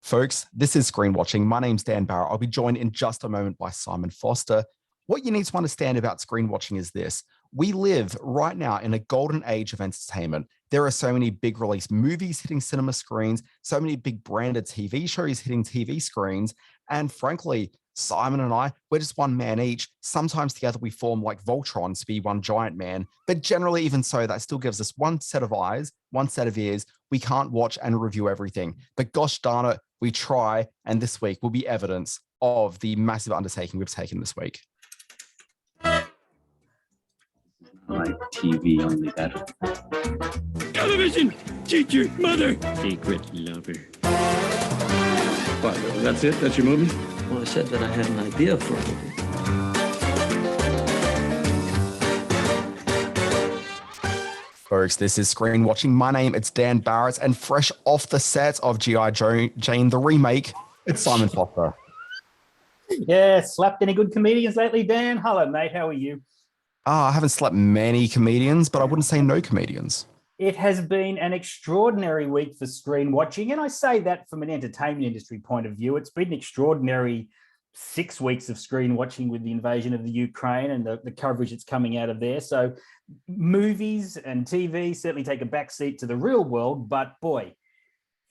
Folks, this is Screen Watching. My name's Dan Barrett. I'll be joined in just a moment by Simon Foster. What you need to understand about screen watching is this. We live right now in a golden age of entertainment. There are so many big release movies hitting cinema screens, so many big branded TV shows hitting TV screens. And frankly, Simon and I, we're just one man each. Sometimes together we form like Voltron to be one giant man. But generally, even so, that still gives us one set of eyes, one set of ears. We can't watch and review everything. But gosh darn it, we try. And this week will be evidence of the massive undertaking we've taken this week. Like TV only better. Television! Teacher! Mother! Secret lover. What, that's it? That's your movie? Well, I said that I had an idea for a movie. Folks, this is Screen Watching. My name is Dan Barrett, and fresh off the set of G.I. Jane, the remake, it's Simon Foster. Yeah, slapped any good comedians lately, Dan? Hello, mate. How are you? I haven't slapped many comedians, but I wouldn't say no comedians. It has been an extraordinary week for screen watching, and I say that from an entertainment industry point of view. It's been an extraordinary 6 weeks of screen watching with the invasion of the Ukraine and the coverage that's coming out of there. So movies and TV certainly take a backseat to the real world, but boy,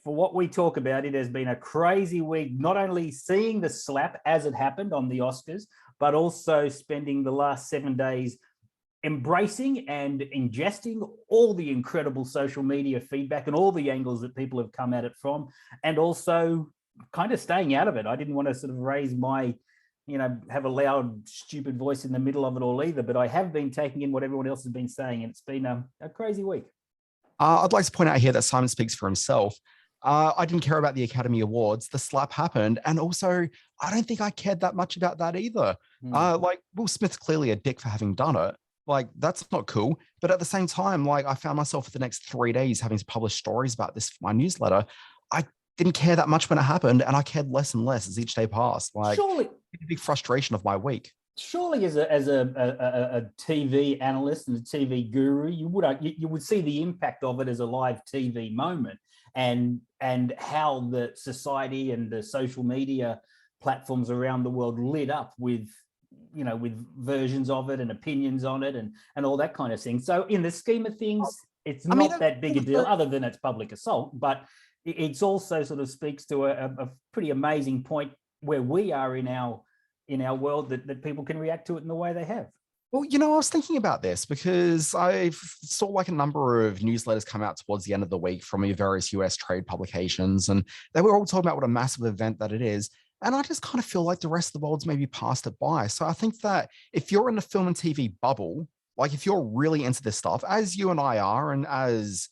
for what we talk about, it has been a crazy week, not only seeing the slap as it happened on the Oscars, but also spending the last 7 days embracing and ingesting all the incredible social media feedback and all the angles that people have come at it from, and also kind of staying out of it. I didn't want to sort of raise my, have a loud, stupid voice in the middle of it all either, but I have been taking in what everyone else has been saying, and it's been a crazy week. I'd like to point out here that Simon speaks for himself. I didn't care about the Academy Awards. The slap happened. And also, I don't think I cared that much about that either. Like, Will Smith's clearly a dick for having done it. Like, that's not cool. But at the same time, like, I found myself for the next 3 days having to publish stories about this for my newsletter. I didn't care that much when it happened, and I cared less and less as each day passed. Like, surely, a big frustration of my week. Surely, as a TV analyst and a TV guru, you would see the impact of it as a live TV moment, and how the society and the social media platforms around the world lit up with versions of it and opinions on it and all that kind of thing. So in the scheme of things, it's not that big a deal, other than it's public assault, but it's also sort of speaks to a pretty amazing point where we are in our world that people can react to it in the way they have. Well, I was thinking about this because I saw like a number of newsletters come out towards the end of the week from various US trade publications, and they were all talking about what a massive event that it is. And I just kind of feel like the rest of the world's maybe passed it by. So I think that if you're in the film and TV bubble, like if you're really into this stuff, as you and I are, and as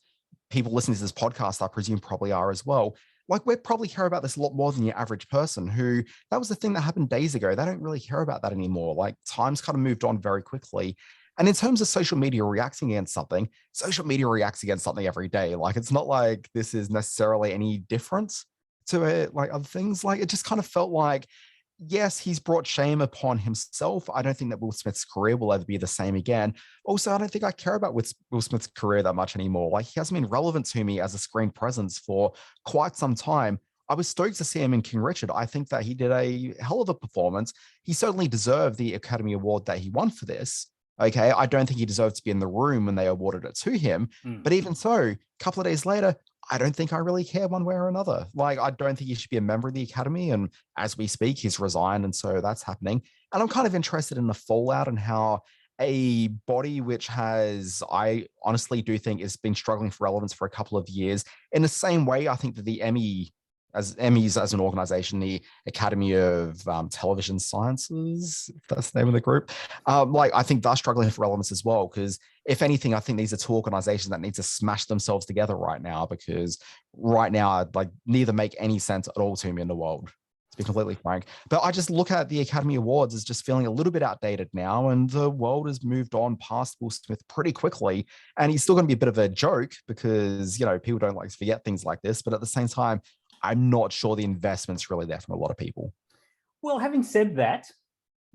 people listening to this podcast, I presume probably are as well, like we probably care about this a lot more than your average person who, that was the thing that happened days ago. They don't really care about that anymore. Like time's kind of moved on very quickly. And in terms of social media reacting against something, social media reacts against something every day. Like it's not like this is necessarily any different to it, like other things. Like it just kind of felt like, yes, he's brought shame upon himself. I don't think that Will Smith's career will ever be the same again. Also, I don't think I care about Will Smith's career that much anymore. Like he hasn't been relevant to me as a screen presence for quite some time. I was stoked to see him in King Richard. I think that he did a hell of a performance. He certainly deserved the Academy Award that he won for this. Okay, I don't think he deserved to be in the room when they awarded it to him. But even so, a couple of days later, I don't think I really care one way or another. Like, I don't think he should be a member of the Academy. And as we speak, he's resigned. And so that's happening. And I'm kind of interested in the fallout and how a body which has, I honestly do think has been struggling for relevance for a couple of years. In the same way, I think that the Emmys as an organization, the Academy of Television Sciences, if that's the name of the group, I think they're struggling for relevance as well. Because if anything, I think these are two organizations that need to smash themselves together right now, because right now, like neither make any sense at all to me in the world, to be completely frank. But I just look at the Academy Awards as just feeling a little bit outdated now, and the world has moved on past Will Smith pretty quickly. And he's still going to be a bit of a joke because, people don't like to forget things like this. But at the same time, I'm not sure the investment's really there from a lot of people. Well, having said that,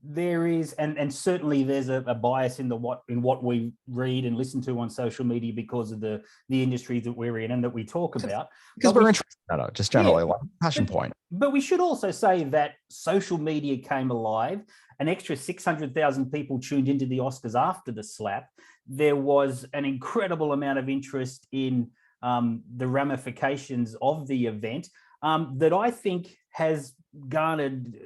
there is, and certainly there's a bias in what we read and listen to on social media because of the industry that we're in and that we talk about. Because we're interested in it, just generally, like passion point. But we should also say that social media came alive. An extra 600,000 people tuned into the Oscars after the slap. There was an incredible amount of interest in the ramifications of the event that I think has garnered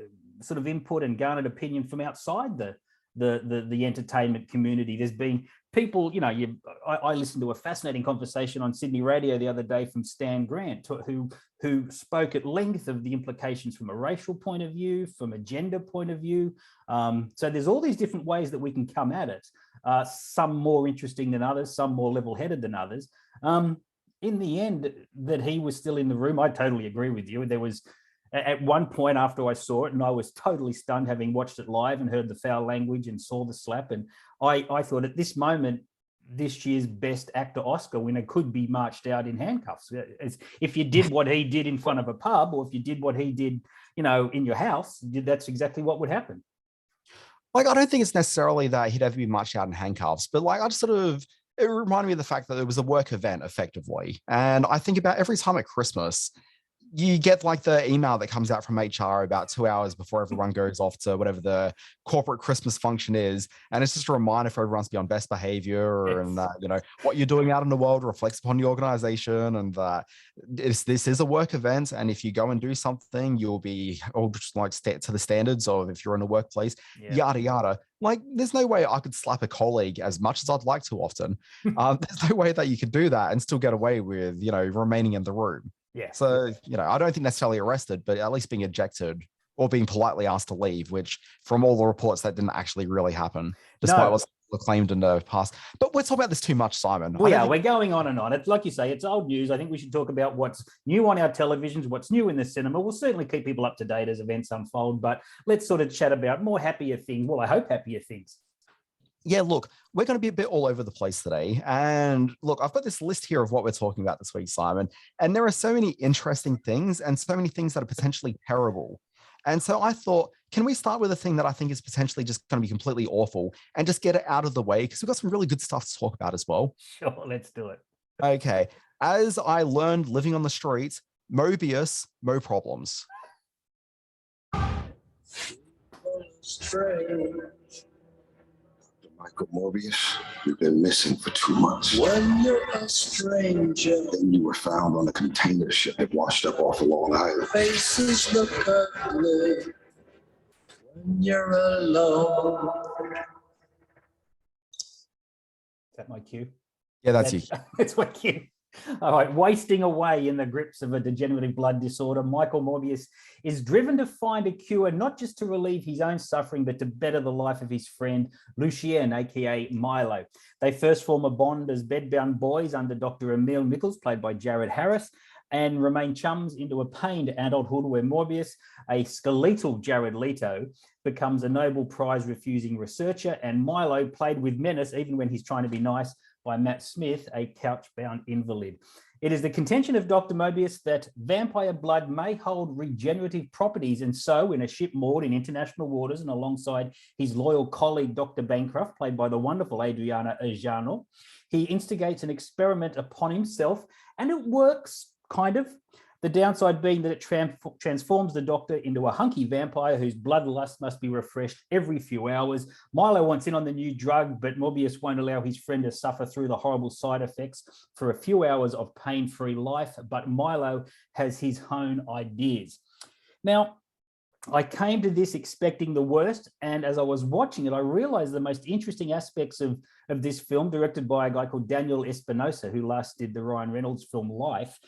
sort of input and garnered opinion from outside the entertainment community. There's been people, I listened to a fascinating conversation on Sydney radio the other day from Stan Grant, who spoke at length of the implications from a racial point of view, from a gender point of view. So there's all these different ways that we can come at it, some more interesting than others, some more level-headed than others. In the end, that he was still in the room, I totally agree with you. There was, at one point after I saw it, and I was totally stunned having watched it live and heard the foul language and saw the slap. And I thought at this moment, this year's Best Actor Oscar winner could be marched out in handcuffs. If you did what he did in front of a pub, or if you did what he did, in your house, that's exactly what would happen. Like, I don't think it's necessarily that he'd ever be marched out in handcuffs, but like, it reminded me of the fact that it was a work event effectively. And I think about every time at Christmas, you get like the email that comes out from HR about 2 hours before everyone goes off to whatever the corporate Christmas function is. And it's just a reminder for everyone to be on best behavior. Yes. And, what you're doing out in the world reflects upon the organization. And this is a work event. And if you go and do something, you'll be all just like to the standards of if you're in a workplace, yada, yada. Like, there's no way I could slap a colleague as much as I'd like to often. There's no way that you could do that and still get away with, remaining in the room. Yeah. So, I don't think necessarily arrested, but at least being ejected or being politely asked to leave, which from all the reports that didn't actually really happen, despite what's claimed in the past. But we're talking about this too much, Simon. We're going on and on. It's like you say, it's old news. I think we should talk about what's new on our televisions, what's new in the cinema. We'll certainly keep people up to date as events unfold, but let's sort of chat about more happier things. Well, I hope happier things. Yeah, look, we're going to be a bit all over the place today. And look, I've got this list here of what we're talking about this week, Simon. And there are so many interesting things and so many things that are potentially terrible. And so I thought, can we start with a thing that I think is potentially just going to be completely awful and just get it out of the way? Because we've got some really good stuff to talk about as well. Sure, let's do it. Okay. As I learned living on the streets, MORBIUS, no problems. Michael Morbius, you've been missing for 2 months. When you're a stranger, Then you were found on a container ship that washed up off of Long Island. faces look ugly. When you're alone. Is that my cue? Yeah, that's you. That's my cue. All right, wasting away in the grips of a degenerative blood disorder, Michael Morbius is driven to find a cure, not just to relieve his own suffering, but to better the life of his friend, Lucien, aka Milo. They first form a bond as bedbound boys under Dr. Emil Nichols, played by Jared Harris, and remain chums into a pained adulthood where Morbius, a skeletal Jared Leto, becomes a Nobel Prize-refusing researcher, and Milo, played with menace even when he's trying to be nice, by Matt Smith, a couch-bound invalid. It is the contention of Dr. Morbius that vampire blood may hold regenerative properties, and so in a ship moored in international waters and alongside his loyal colleague, Dr. Bancroft, played by the wonderful Adriana Arjano, he instigates an experiment upon himself, and it works, kind of. The downside being that it transforms the Doctor into a hunky vampire whose bloodlust must be refreshed every few hours. Milo wants in on the new drug, but Morbius won't allow his friend to suffer through the horrible side effects for a few hours of pain-free life, but Milo has his own ideas. Now, I came to this expecting the worst, and as I was watching it, I realized the most interesting aspects of this film, directed by a guy called Daniel Espinosa, who last did the Ryan Reynolds film Life.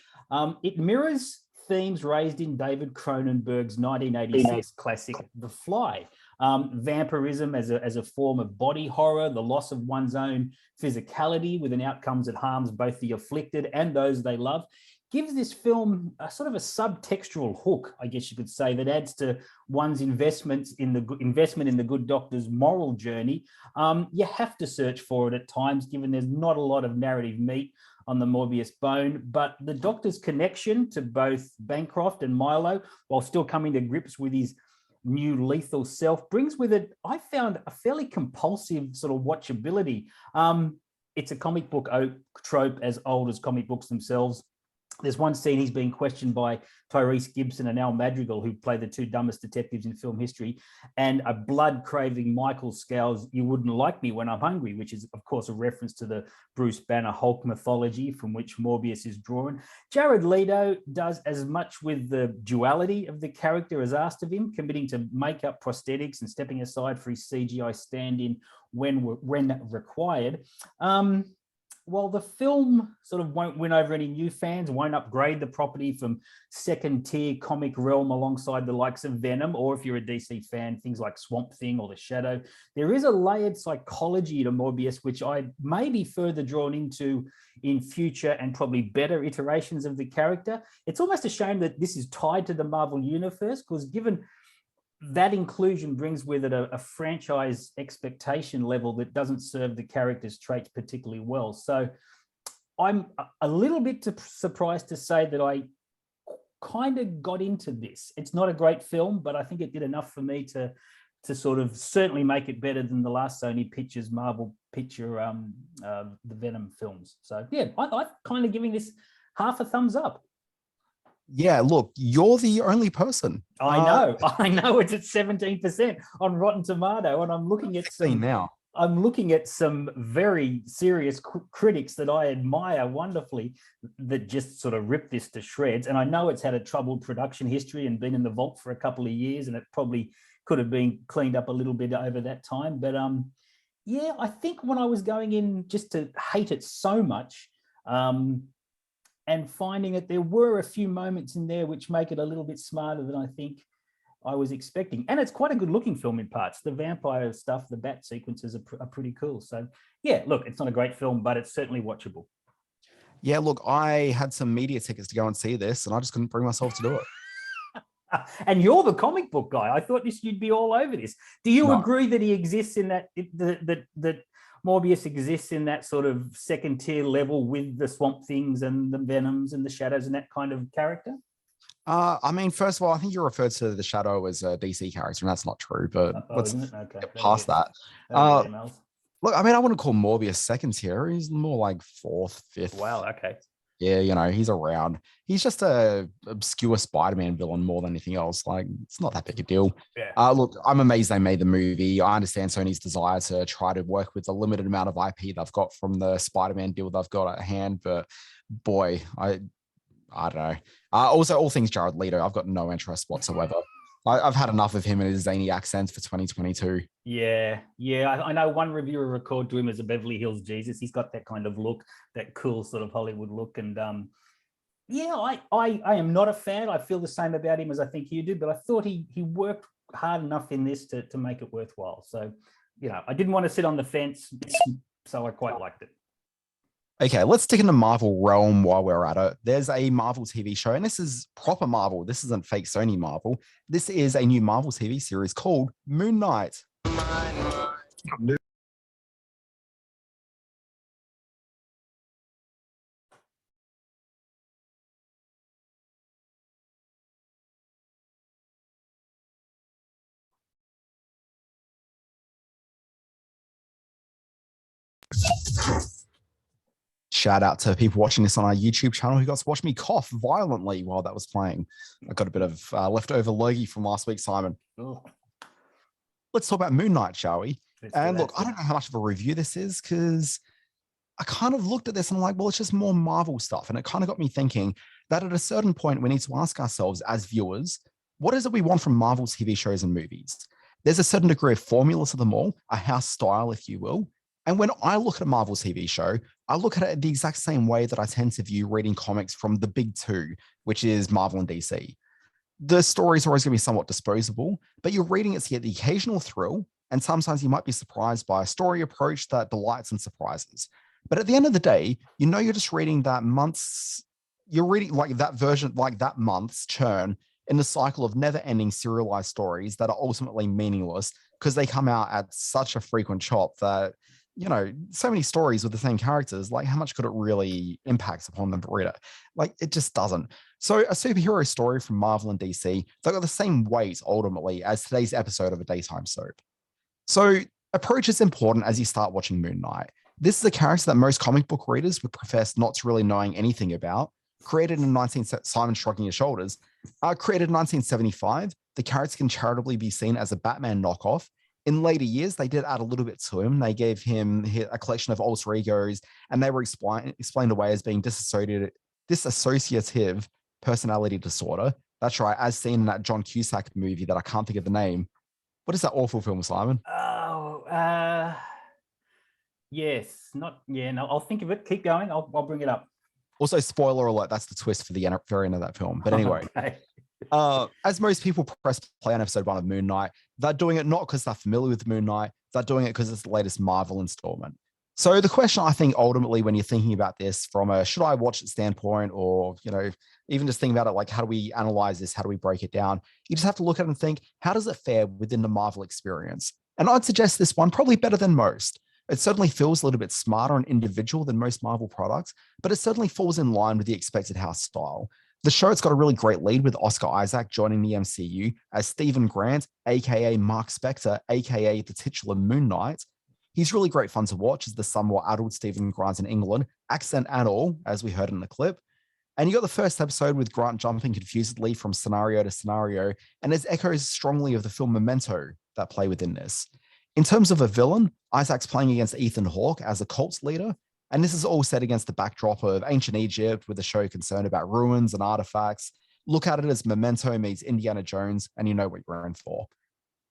It mirrors themes raised in David Cronenberg's 1986 classic The Fly. Vampirism as a form of body horror, the loss of one's own physicality with an outcomes that harms both the afflicted and those they love, gives this film a sort of a subtextual hook, I guess you could say, that adds to one's investment in the good doctor's moral journey. You have to search for it at times, given there's not a lot of narrative meat on the Morbius bone, but the Doctor's connection to both Bancroft and Milo, while still coming to grips with his new lethal self brings with it, I found, a fairly compulsive sort of watchability. It's a comic book trope as old as comic books themselves. There's one scene he's being questioned by Tyrese Gibson and Al Madrigal, who play the two dumbest detectives in film history, and a blood-craving Michael scowls, "You wouldn't like me when I'm hungry," which is, of course, a reference to the Bruce Banner Hulk mythology from which Morbius is drawn. Jared Leto does as much with the duality of the character as asked of him, committing to makeup, prosthetics, and stepping aside for his CGI stand-in when required. While the film sort of won't win over any new fans, won't upgrade the property from second-tier comic realm alongside the likes of Venom, or if you're a DC fan, things like Swamp Thing or The Shadow, there is a layered psychology to Morbius, which I may be further drawn into in future and probably better iterations of the character. It's almost a shame that this is tied to the Marvel Universe, because given that inclusion brings with it a franchise expectation level that doesn't serve the character's traits particularly well. So I'm a little bit surprised to say that I kind of got into this. It's not a great film, but I think it did enough for me to sort of certainly make it better than the last Sony Pictures Marvel picture, the Venom films. So yeah, I'm kind of giving this half a thumbs up. Yeah, look, you're the only person. I know it's at 17% on Rotten Tomato, and I'm looking at some very serious critics that I admire wonderfully that just sort of rip this to shreds. And I know it's had a troubled production history and been in the vault for a couple of years, and it probably could have been cleaned up a little bit over that time. But yeah, I think when I was going in just to hate it so much, and finding that there were a few moments in there which make it a little bit smarter than I think I was expecting. And it's quite a good looking film in parts. The vampire stuff, the bat sequences are pretty cool. So yeah, look, it's not a great film, but it's certainly watchable. Yeah, look, I had some media tickets to go and see this, and I just couldn't bring myself to do it. And you're the comic book guy. I thought you'd be all over this. Do you agree that he exists in that Morbius exists in that sort of second tier level with the Swamp Things and the Venoms and the Shadows and that kind of character? I mean, first of all, I think you referred to the Shadow as a DC character, and that's not true, but let's get past that. Look, I mean, I wouldn't call Morbius second tier. He's more like fourth, fifth. Wow, okay. Yeah, you know, he's around. He's just a obscure Spider-Man villain more than anything else. Like, it's not that big a deal. Yeah. Look, I'm amazed they made the movie. I understand Sony's desire to try to work with the limited amount of IP they've got from the Spider-Man deal they've got at hand. But boy, I don't know. Also, all things Jared Leto, I've got no interest whatsoever. I've had enough of him and his zany accents for 2022. Yeah. I know one reviewer recorded to him as a Beverly Hills Jesus. He's got that kind of look, that cool sort of Hollywood look. And yeah, I am not a fan. I feel the same about him as I think you do, but I thought he worked hard enough in this to make it worthwhile. So, you know, I didn't want to sit on the fence, so I quite liked it. Okay, let's stick in the Marvel realm while we're at it. There's a Marvel TV show, and this is proper Marvel. This isn't fake Sony Marvel. This is a new Marvel TV series called Moon Knight. Shout out to people watching this on our YouTube channel who got to watch me cough violently while that was playing. I got a bit of leftover lurgy from last week, Simon. Oh. Let's talk about Moon Knight, shall we? And look, I don't know how much of a review this is because I kind of looked at this and I'm like, well, it's just more Marvel stuff. And it kind of got me thinking that at a certain point, we need to ask ourselves as viewers, what is it we want from Marvel TV shows and movies? There's a certain degree of formula to them all, a house style, if you will. And when I look at a Marvel TV show, I look at it the exact same way that I tend to view reading comics from the big two, which is Marvel and DC. The stories are always going to be somewhat disposable, but you're reading it to get the occasional thrill, and sometimes you might be surprised by a story approach that delights and surprises. But at the end of the day, you know you're just reading you're reading like that version, like that month's churn in the cycle of never-ending serialized stories that are ultimately meaningless because they come out at such a frequent chop that, you know, so many stories with the same characters, like how much could it really impact upon the reader? Like it just doesn't. So a superhero story from Marvel and DC, they got the same weight ultimately as today's episode of a daytime soap. So approach is important as you start watching Moon Knight. This is a character that most comic book readers would profess not to really knowing anything about. Created in Simon shrugging his shoulders. Created in 1975, the character can charitably be seen as a Batman knockoff. In later years, they did add a little bit to him. They gave him a collection of alter egos, and they were explained away as being dissociative personality disorder. That's right, as seen in that John Cusack movie that I can't think of the name. What is that awful film, Simon? Oh, yes. No, I'll think of it. Keep going. I'll bring it up. Also, spoiler alert, that's the twist for the very end of that film. But anyway, Okay. As most people press play on episode 1 of Moon Knight, they're doing it not because they're familiar with Moon Knight, they're doing it because it's the latest Marvel installment. So the question I think ultimately when you're thinking about this from a should I watch it standpoint, or, even just think about it like, how do we analyze this? How do we break it down? You just have to look at it and think, how does it fare within the Marvel experience? And I'd suggest this one probably better than most. It certainly feels a little bit smarter and individual than most Marvel products, but it certainly falls in line with the expected house style. The show, it's got a really great lead with Oscar Isaac joining the MCU as Stephen Grant, aka Mark Spector, aka the titular Moon Knight. He's really great fun to watch as the somewhat adult Stephen Grant in England, accent and all, as we heard in the clip. And you got the first episode with Grant jumping confusedly from scenario to scenario, and there's echoes strongly of the film Memento that play within this. In terms of a villain, Isaac's playing against Ethan Hawke as a cult leader, and this is all set against the backdrop of ancient Egypt with the show concerned about ruins and artifacts. Look at it as Memento meets Indiana Jones, and you know what you're in for.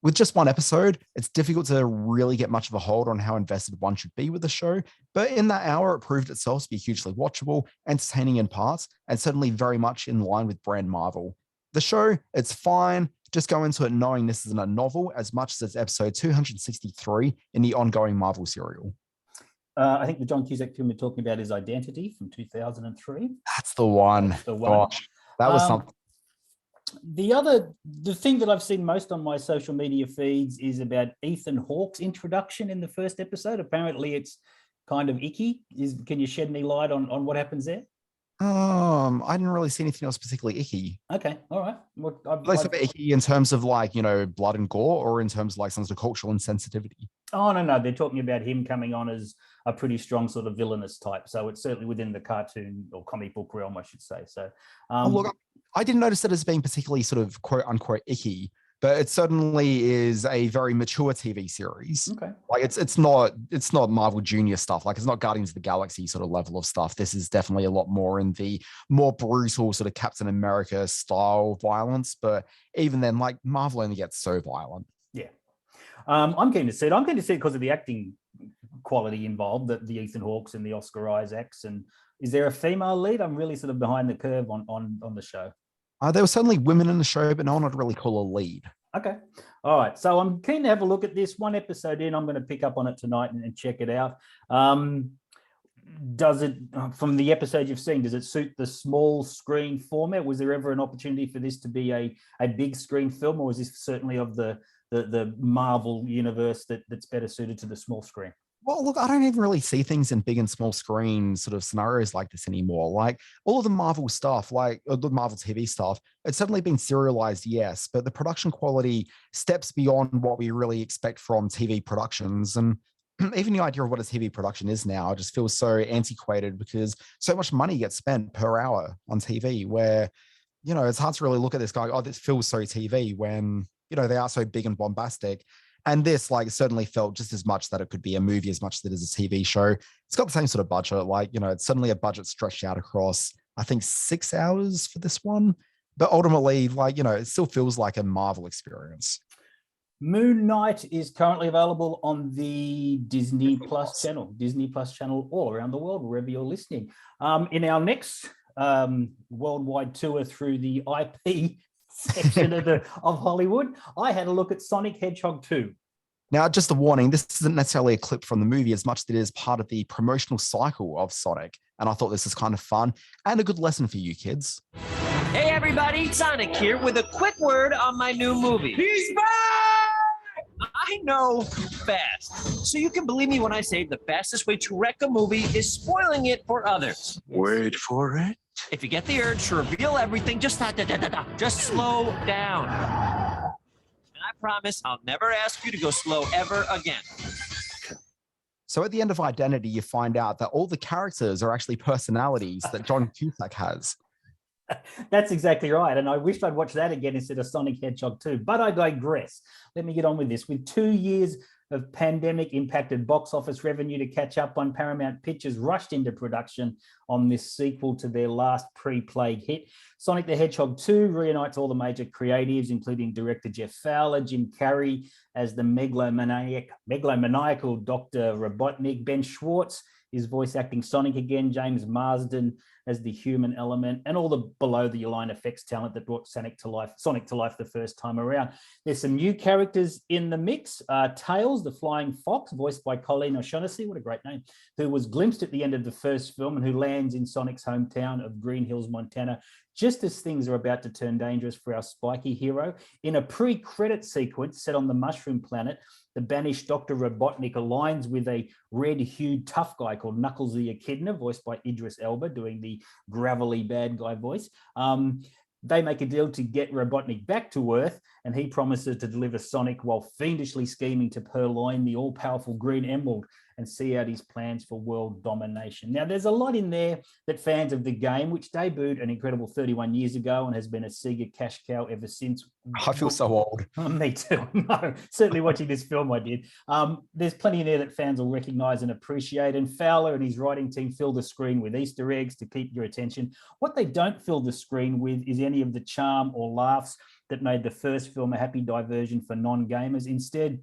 With just one episode, it's difficult to really get much of a hold on how invested one should be with the show, but in that hour, it proved itself to be hugely watchable, entertaining in parts, and certainly very much in line with brand Marvel. The show, it's fine. Just go into it knowing this isn't a novel as much as it's episode 263 in the ongoing Marvel serial. I think the John Cusack film you're talking about is Identity from 2003. That's the one. That's the one. Gosh, that was something. The thing that I've seen most on my social media feeds is about Ethan Hawke's introduction in the first episode. Apparently it's kind of icky. Can you shed any light on what happens there? I didn't really see anything else particularly icky. Okay, all right. Icky in terms of like, blood and gore, or in terms of like some sort of cultural insensitivity? Oh, no. They're talking about him coming on as a pretty strong sort of villainous type. So it's certainly within the cartoon or comic book realm, I should say. So, look, I didn't notice it as being particularly sort of quote unquote icky, but it certainly is a very mature TV series. Okay. Like it's not Marvel Junior stuff. Like it's not Guardians of the Galaxy sort of level of stuff. This is definitely a lot more in the more brutal sort of Captain America style violence. But even then, like Marvel only gets so violent. Yeah. I'm keen to see it. I'm keen to see it because of the acting quality involved, the Ethan Hawkes and the Oscar Isaacs. And is there a female lead? I'm really sort of behind the curve on the show. There were certainly women in the show, but no one would really call a lead. Okay. All right. So I'm keen to have a look at this. One episode in, I'm going to pick up on it tonight and check it out. Does it, from the episode you've seen, does it suit the small screen format? Was there ever an opportunity for this to be a big screen film, or is this certainly of the Marvel universe that's better suited to the small screen? Well, look, I don't even really see things in big and small screen sort of scenarios like this anymore. Like all of the Marvel stuff, like the Marvel TV stuff, it's certainly been serialized, yes, but the production quality steps beyond what we really expect from TV productions. And even the idea of what a TV production is now just feels so antiquated because so much money gets spent per hour on TV where, it's hard to really look at this guy, this feels so TV when, they are so big and bombastic. And this certainly felt just as much that it could be a movie as much as it is a TV show. It's got the same sort of budget. It's suddenly a budget stretched out across, I think, 6 hours for this one. But ultimately, it still feels like a Marvel experience. Moon Knight is currently available on the Disney Plus channel all around the world, wherever you're listening. In our next worldwide tour through the IP section of Hollywood, I had a look at Sonic Hedgehog 2. Now, just a warning, this isn't necessarily a clip from the movie as much as it is part of the promotional cycle of Sonic. And I thought this was kind of fun and a good lesson for you kids. Hey everybody, Sonic here with a quick word on my new movie. He's back! I know fast. So you can believe me when I say the fastest way to wreck a movie is spoiling it for others. Wait for it. If you get the urge to reveal everything, just slow down. And I promise I'll never ask you to go slow ever again. So at the end of Identity, you find out that all the characters are actually personalities that John Cusack has. That's exactly right. And I wished I'd watched that again instead of Sonic Hedgehog 2. But I digress. Let me get on with this. With 2 years of pandemic impacted box office revenue to catch up on, Paramount Pictures rushed into production on this sequel to their last pre-plague hit. Sonic the Hedgehog 2 reunites all the major creatives, including director Jeff Fowler, Jim Carrey as the megalomaniacal Dr. Robotnik, Ben Schwartz is voice acting Sonic again, James Marsden as the human element, and all the below-the-line effects talent that brought Sonic to life the first time around. There's some new characters in the mix. Tails, the flying fox, voiced by Colleen O'Shaughnessy, what a great name, who was glimpsed at the end of the first film and who lands in Sonic's hometown of Green Hills, Montana, just as things are about to turn dangerous for our spiky hero. In a pre-credit sequence set on the Mushroom Planet, the banished Dr. Robotnik aligns with a red-hued tough guy called Knuckles the Echidna, voiced by Idris Elba, doing the gravelly bad guy voice. They make a deal to get Robotnik back to Earth, and he promises to deliver Sonic while fiendishly scheming to purloin the all-powerful Green Emerald and see out his plans for world domination. Now, there's a lot in there that fans of the game, which debuted an incredible 31 years ago and has been a Sega cash cow ever since. I feel so old. Me too. No, certainly watching this film, I did. There's plenty in there that fans will recognize and appreciate, and Fowler and his writing team fill the screen with Easter eggs to keep your attention. What they don't fill the screen with is any of the charm or laughs that made the first film a happy diversion for non-gamers. Instead,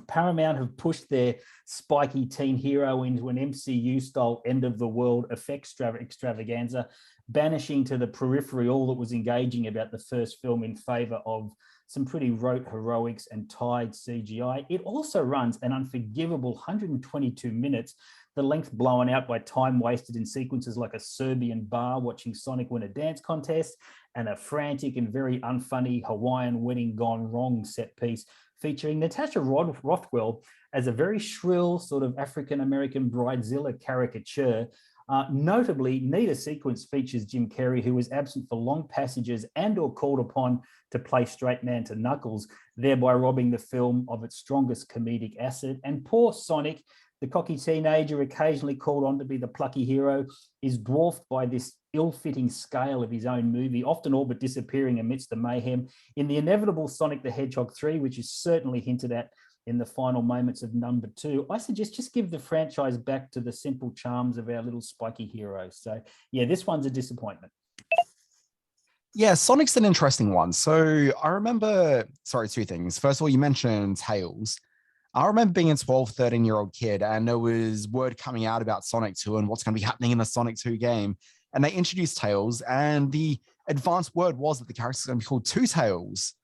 Paramount have pushed their spiky teen hero into an MCU-style end-of-the-world effects extravaganza, banishing to the periphery all that was engaging about the first film in favor of some pretty rote heroics and tired CGI. It also runs an unforgivable 122 minutes, the length blown out by time wasted in sequences like a Serbian bar watching Sonic win a dance contest and a frantic and very unfunny Hawaiian wedding gone wrong set piece featuring Natasha Rothwell as a very shrill sort of African-American bridezilla caricature. Notably, neither sequence features Jim Carrey, who was absent for long passages and or called upon to play straight man to Knuckles, thereby robbing the film of its strongest comedic asset. And poor Sonic, the cocky teenager occasionally called on to be the plucky hero, is dwarfed by this ill-fitting scale of his own movie, often all but disappearing amidst the mayhem. In the inevitable Sonic the Hedgehog 3, which is certainly hinted at in the final moments of number 2, I suggest just give the franchise back to the simple charms of our little spiky heroes. So yeah, this one's a disappointment. Yeah, Sonic's an interesting one. So I remember, two things. First of all, you mentioned Tails. I remember being a 12, 13-year-old kid, and there was word coming out about Sonic 2 and what's going to be happening in the Sonic 2 game. And they introduced Tails, and the advanced word was that the character's going to be called Two Tails.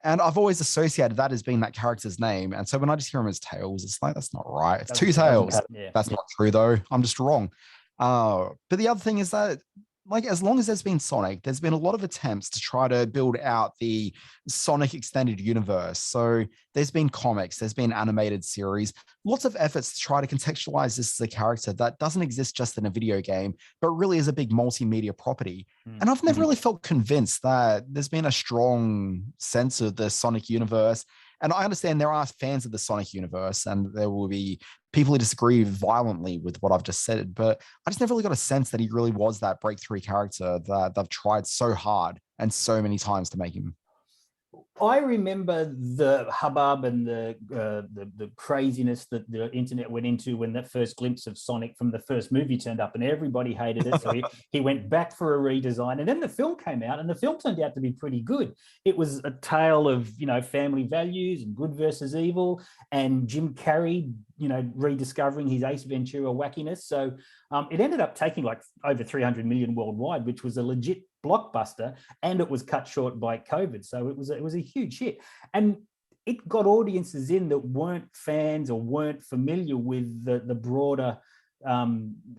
And I've always associated that as being that character's name. And so when I just hear him as Tails, it's like, that's not right. It's Two Tails. That's not true, though. I'm just wrong. But the other thing is that, like, as long as there's been Sonic, there's been a lot of attempts to try to build out the Sonic extended universe. So there's been comics, there's been animated series, lots of efforts to try to contextualize this as a character that doesn't exist just in a video game, but really is a big multimedia property. And I've never really felt convinced that there's been a strong sense of the Sonic universe. And I understand there are fans of the Sonic universe, and there will be people who disagree violently with what I've just said, but I just never really got a sense that he really was that breakthrough character that they've tried so hard and so many times to make him. I remember the hubbub and the craziness that the internet went into when that first glimpse of Sonic from the first movie turned up, and everybody hated it. So he went back for a redesign, and then the film came out, and the film turned out to be pretty good. It was a tale of, family values and good versus evil, and Jim Carrey, rediscovering his Ace Ventura wackiness. So it ended up taking like over 300 million worldwide, which was a legit blockbuster, and it was cut short by COVID. So it was a huge hit, and it got audiences in that weren't fans or weren't familiar with the broader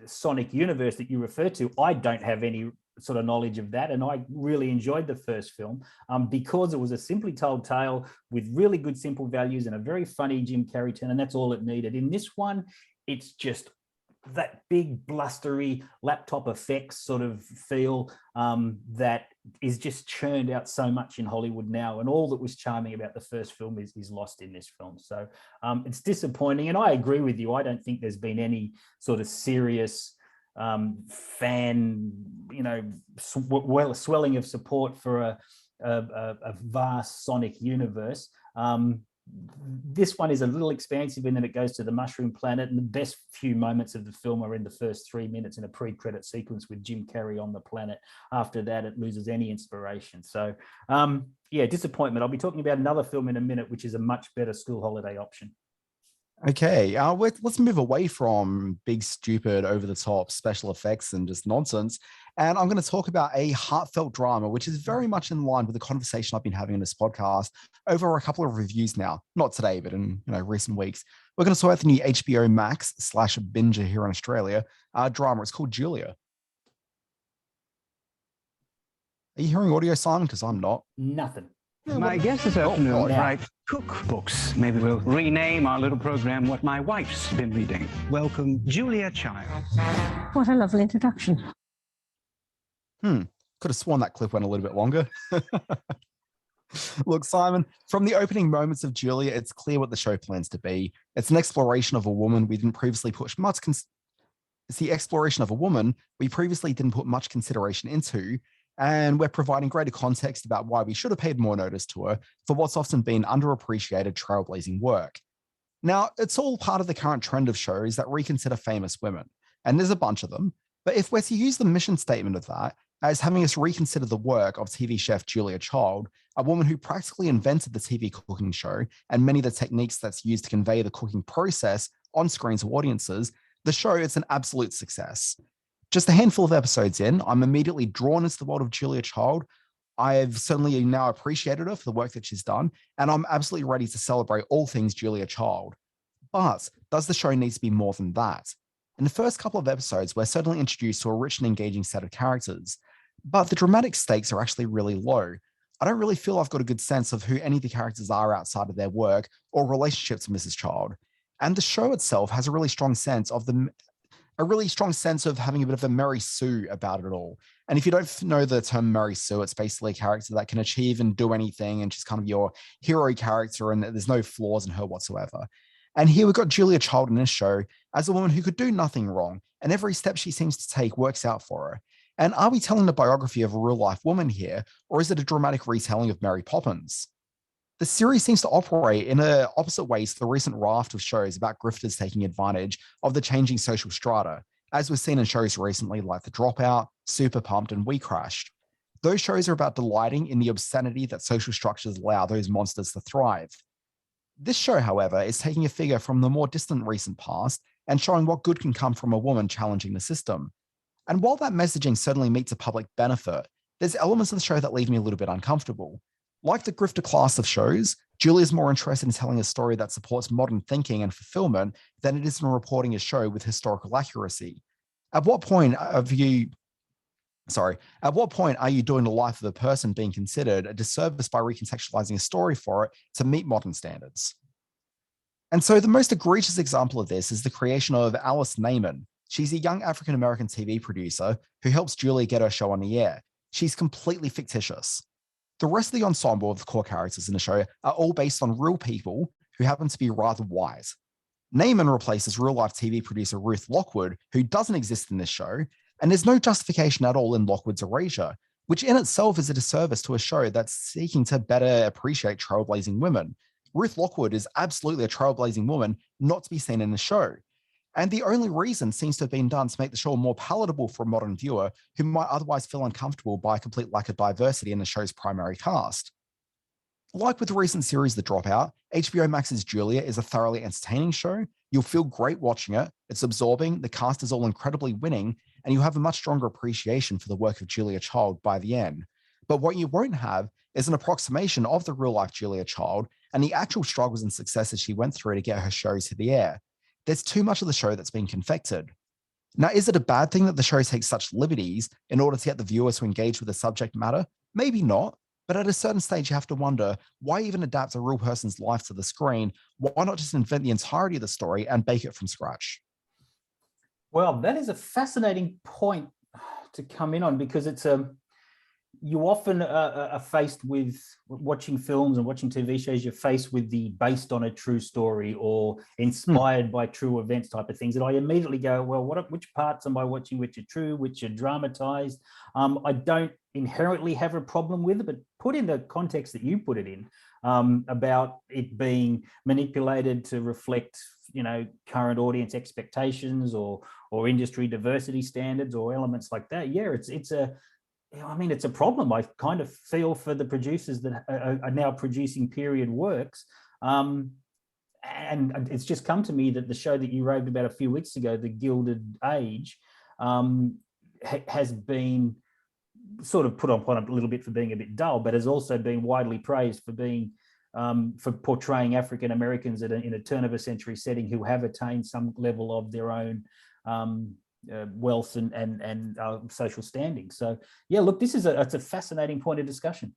Sonic universe that you refer to. I don't have any sort of knowledge of that, and I really enjoyed the first film because it was a simply told tale with really good simple values and a very funny Jim Carrey turn, and that's all it needed. In this one, it's just that big blustery laptop effects sort of feel that is just churned out so much in Hollywood now, and all that was charming about the first film is lost in this film. So it's disappointing, and I agree with you. I don't think there's been any sort of serious fan, swelling of support for a vast sonic universe. This one is a little expansive in that it goes to the Mushroom Planet, and the best few moments of the film are in the first 3 minutes in a pre-credit sequence with Jim Carrey on the planet. After that, it loses any inspiration. So, disappointment. I'll be talking about another film in a minute, which is a much better school holiday option. Okay, let's move away from big, stupid, over-the-top special effects and just nonsense. And I'm going to talk about a heartfelt drama, which is very much in line with the conversation I've been having in this podcast over a couple of reviews now. Not today, but in recent weeks. We're going to talk about the new HBO Max / Binge here in Australia drama. It's called Julia. Are you hearing audio, Simon? Because I'm not. Nothing. My guest this afternoon writes cookbooks. Maybe we'll rename our little program What My Wife's Been Reading. Welcome, Julia Child. What a lovely introduction. Could have sworn that clip went a little bit longer. Look, Simon, from the opening moments of Julia, it's clear what the show plans to be. It's an exploration of a woman we didn't previously put much it's the exploration of a woman we previously didn't put much consideration into. And we're providing greater context about why we should have paid more notice to her for what's often been underappreciated trailblazing work. Now, it's all part of the current trend of shows that reconsider famous women, and there's a bunch of them. But if we're to use the mission statement of that as having us reconsider the work of TV chef Julia Child, a woman who practically invented the TV cooking show and many of the techniques that's used to convey the cooking process on screen to audiences, the show is an absolute success. Just a handful of episodes in, I'm immediately drawn into the world of Julia Child. I've certainly now appreciated her for the work that she's done, and I'm absolutely ready to celebrate all things Julia Child. But does the show need to be more than that? In the first couple of episodes, we're certainly introduced to a rich and engaging set of characters, but the dramatic stakes are actually really low. I don't really feel I've got a good sense of who any of the characters are outside of their work or relationship to Mrs. Child. And the show itself has a really strong sense of having a bit of a Mary Sue about it all. And if you don't know the term Mary Sue, it's basically a character that can achieve and do anything, and she's kind of your hero character, and there's no flaws in her whatsoever. And here we've got Julia Child in this show as a woman who could do nothing wrong, and every step she seems to take works out for her. And are we telling the biography of a real-life woman here, or is it a dramatic retelling of Mary Poppins? The series seems to operate in opposite ways to the recent raft of shows about grifters taking advantage of the changing social strata, as we've seen in shows recently like The Dropout, Super Pumped, and We Crashed. Those shows are about delighting in the obscenity that social structures allow those monsters to thrive. This show, however, is taking a figure from the more distant recent past and showing what good can come from a woman challenging the system. And while that messaging certainly meets a public benefit, there's elements of the show that leave me a little bit uncomfortable. Like the grifter class of shows, Julia's more interested in telling a story that supports modern thinking and fulfillment than it is in reporting a show with historical accuracy. At what point are you doing the life of a person being considered a disservice by recontextualizing a story for it to meet modern standards? And so the most egregious example of this is the creation of Alice Neyman. She's a young African-American TV producer who helps Julia get her show on the air. She's completely fictitious. The rest of the ensemble of the core characters in the show are all based on real people who happen to be rather white. Neyman replaces real-life TV producer Ruth Lockwood, who doesn't exist in this show, and there's no justification at all in Lockwood's erasure, which in itself is a disservice to a show that's seeking to better appreciate trailblazing women. Ruth Lockwood is absolutely a trailblazing woman not to be seen in the show. And the only reason seems to have been done to make the show more palatable for a modern viewer who might otherwise feel uncomfortable by a complete lack of diversity in the show's primary cast. Like with the recent series The Dropout, HBO Max's Julia is a thoroughly entertaining show. You'll feel great watching it. It's absorbing, the cast is all incredibly winning, and you have a much stronger appreciation for the work of Julia Child by the end. But what you won't have is an approximation of the real-life Julia Child and the actual struggles and successes she went through to get her shows to the air. There's too much of the show that's been confected. Now, is it a bad thing that the show takes such liberties in order to get the viewers to engage with the subject matter? Maybe not, but at a certain stage, you have to wonder, why even adapt a real person's life to the screen? Why not just invent the entirety of the story and bake it from scratch? Well, that is a fascinating point to come in on, because it's you often are faced with watching films and watching TV shows. You're faced with the based on a true story or inspired by true events type of things. And I immediately go, well, which parts am I watching which are true, which are dramatized? I don't inherently have a problem with it, but put in the context that you put it in, about it being manipulated to reflect, current audience expectations or industry diversity standards or elements like that. Yeah, it's a problem. I kind of feel for the producers that are now producing period works. And it's just come to me that the show that you raved about a few weeks ago, The Gilded Age, has been sort of put upon a little bit for being a bit dull, but has also been widely praised for being for portraying African Americans in a turn of a century setting who have attained some level of their own wealth and social standing. So yeah, look, it's a fascinating point of discussion.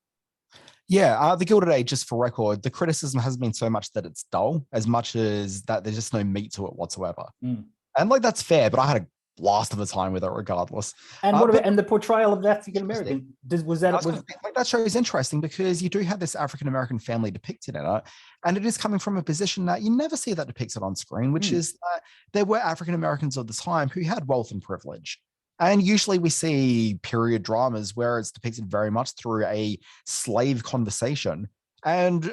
Yeah, The Gilded Age, just for record, the criticism hasn't been so much that it's dull as much as that there's just no meat to it whatsoever. And that's fair, but I had a blast of a time with it regardless. And what about the portrayal of the African American? That show is interesting because you do have this African American family depicted in it, and it is coming from a position that you never see that depicted on screen, which is that there were African Americans of the time who had wealth and privilege. And usually we see period dramas where it's depicted very much through a slave conversation. And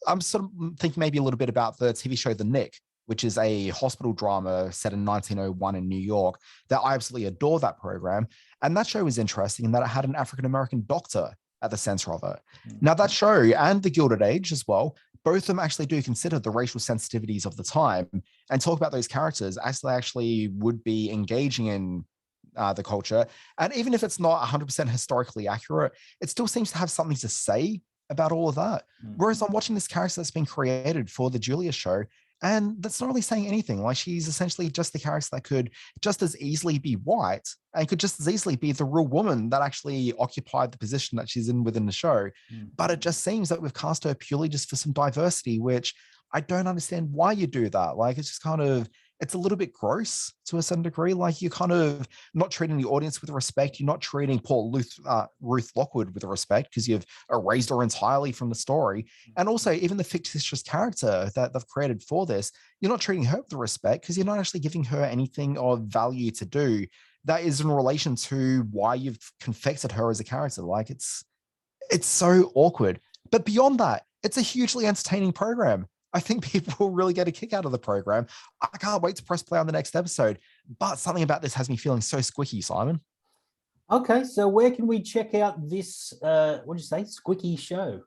I'm sort of thinking maybe a little bit about the TV show The Nick, which is a hospital drama set in 1901 in New York, that I absolutely adore that program. And that show was interesting in that it had an African-American doctor at the center of it. Now that show and The Gilded Age as well, both of them actually do consider the racial sensitivities of the time and talk about those characters as they actually would be engaging in the culture. And even if it's not 100% historically accurate, it still seems to have something to say about all of that. Whereas I'm watching this character that's been created for the Julia show, and that's not really saying anything. Like, she's essentially just the character that could just as easily be white and could just as easily be the real woman that actually occupied the position that she's in within the show. But it just seems that we've cast her purely just for some diversity, which I don't understand why you do that. Like, it's just kind of, it's a little bit gross to a certain degree. Like, you're kind of not treating the audience with respect. You're not treating poor Ruth Lockwood with respect because you've erased her entirely from the story. And also, even the fictitious character that they've created for this, you're not treating her with respect because you're not actually giving her anything of value to do that is in relation to why you've confected her as a character. Like, it's so awkward. But beyond that, it's a hugely entertaining program. I think people will really get a kick out of the program. I can't wait to press play on the next episode. But something about this has me feeling so squicky, Simon. Okay, so where can we check out this, what did you say, squicky show?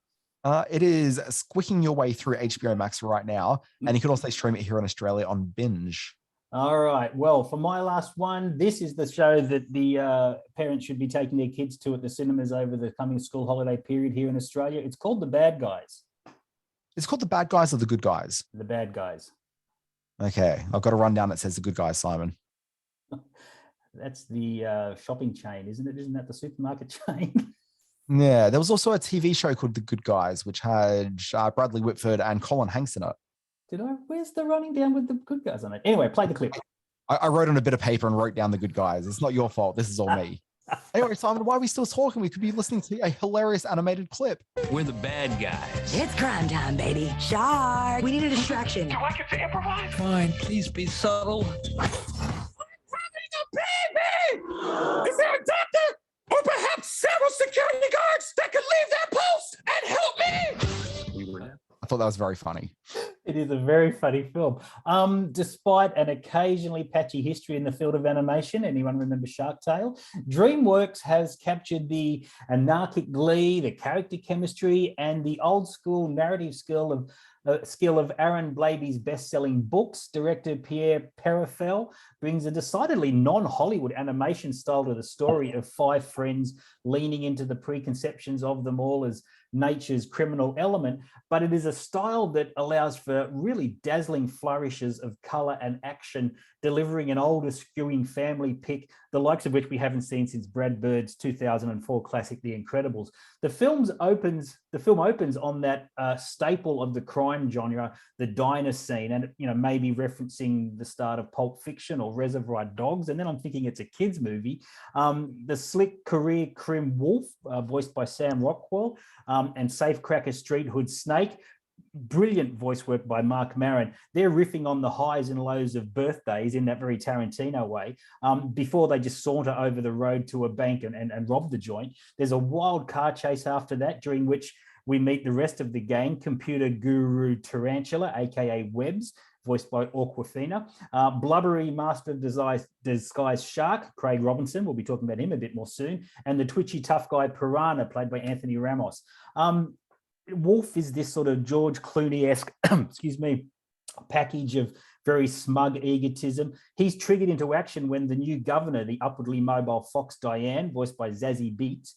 It is squicking your way through HBO Max right now. And you can also stream it here in Australia on Binge. All right. Well, for my last one, this is the show that the parents should be taking their kids to at the cinemas over the coming school holiday period here in Australia. It's called The Bad Guys. It's called The Bad Guys or The Good Guys? The Bad Guys. Okay. I've got a rundown that says The Good Guys, Simon. That's the shopping chain, isn't it? Isn't that the supermarket chain? Yeah. There was also a TV show called The Good Guys, which had Bradley Whitford and Colin Hanks in it. Where's the running down with The Good Guys on it? Anyway, play the clip. I wrote on a bit of paper and wrote down The Good Guys. It's not your fault. This is all me. Anyway, Simon, why are we still talking? We could be listening to a hilarious animated clip. We're the bad guys. It's crime time, baby. Shark. We need a distraction. Do I get to improvise? Fine, please be subtle. I'm having a baby! Is there a doctor? Or perhaps several security guards that could leave their post and help me? I thought that was very funny. It is a very funny film. Despite an occasionally patchy history in the field of animation, anyone remember Shark Tale? DreamWorks has captured the anarchic glee, the character chemistry, and the old school narrative skill of Aaron Blabey's best-selling books. Director Pierre Perifel brings a decidedly non-Hollywood animation style to the story of five friends leaning into the preconceptions of them all as nature's criminal element, but it is a style that allows for really dazzling flourishes of color and action, delivering an older skewing family pick the likes of which we haven't seen since Brad Bird's 2004 classic, The Incredibles. The film opens on that staple of the crime genre, the diner scene, and maybe referencing the start of Pulp Fiction or Reservoir Dogs. And then I'm thinking it's a kids' movie. The slick career crim Wolf, voiced by Sam Rockwell, and Safecracker Street Hood Snake. Brilliant voice work by Mark Maron. They're riffing on the highs and lows of birthdays in that very Tarantino way, before they just saunter over the road to a bank and rob the joint. There's a wild car chase after that, during which we meet the rest of the gang, computer guru Tarantula, aka Webbs, voiced by Awkwafina, blubbery master of disguise Shark, Craig Robinson, we'll be talking about him a bit more soon, and the twitchy tough guy Piranha, played by Anthony Ramos. Wolf is this sort of George Clooney-esque, package of very smug egotism. He's triggered into action when the new governor, the upwardly mobile Fox Diane, voiced by Zazie Beetz,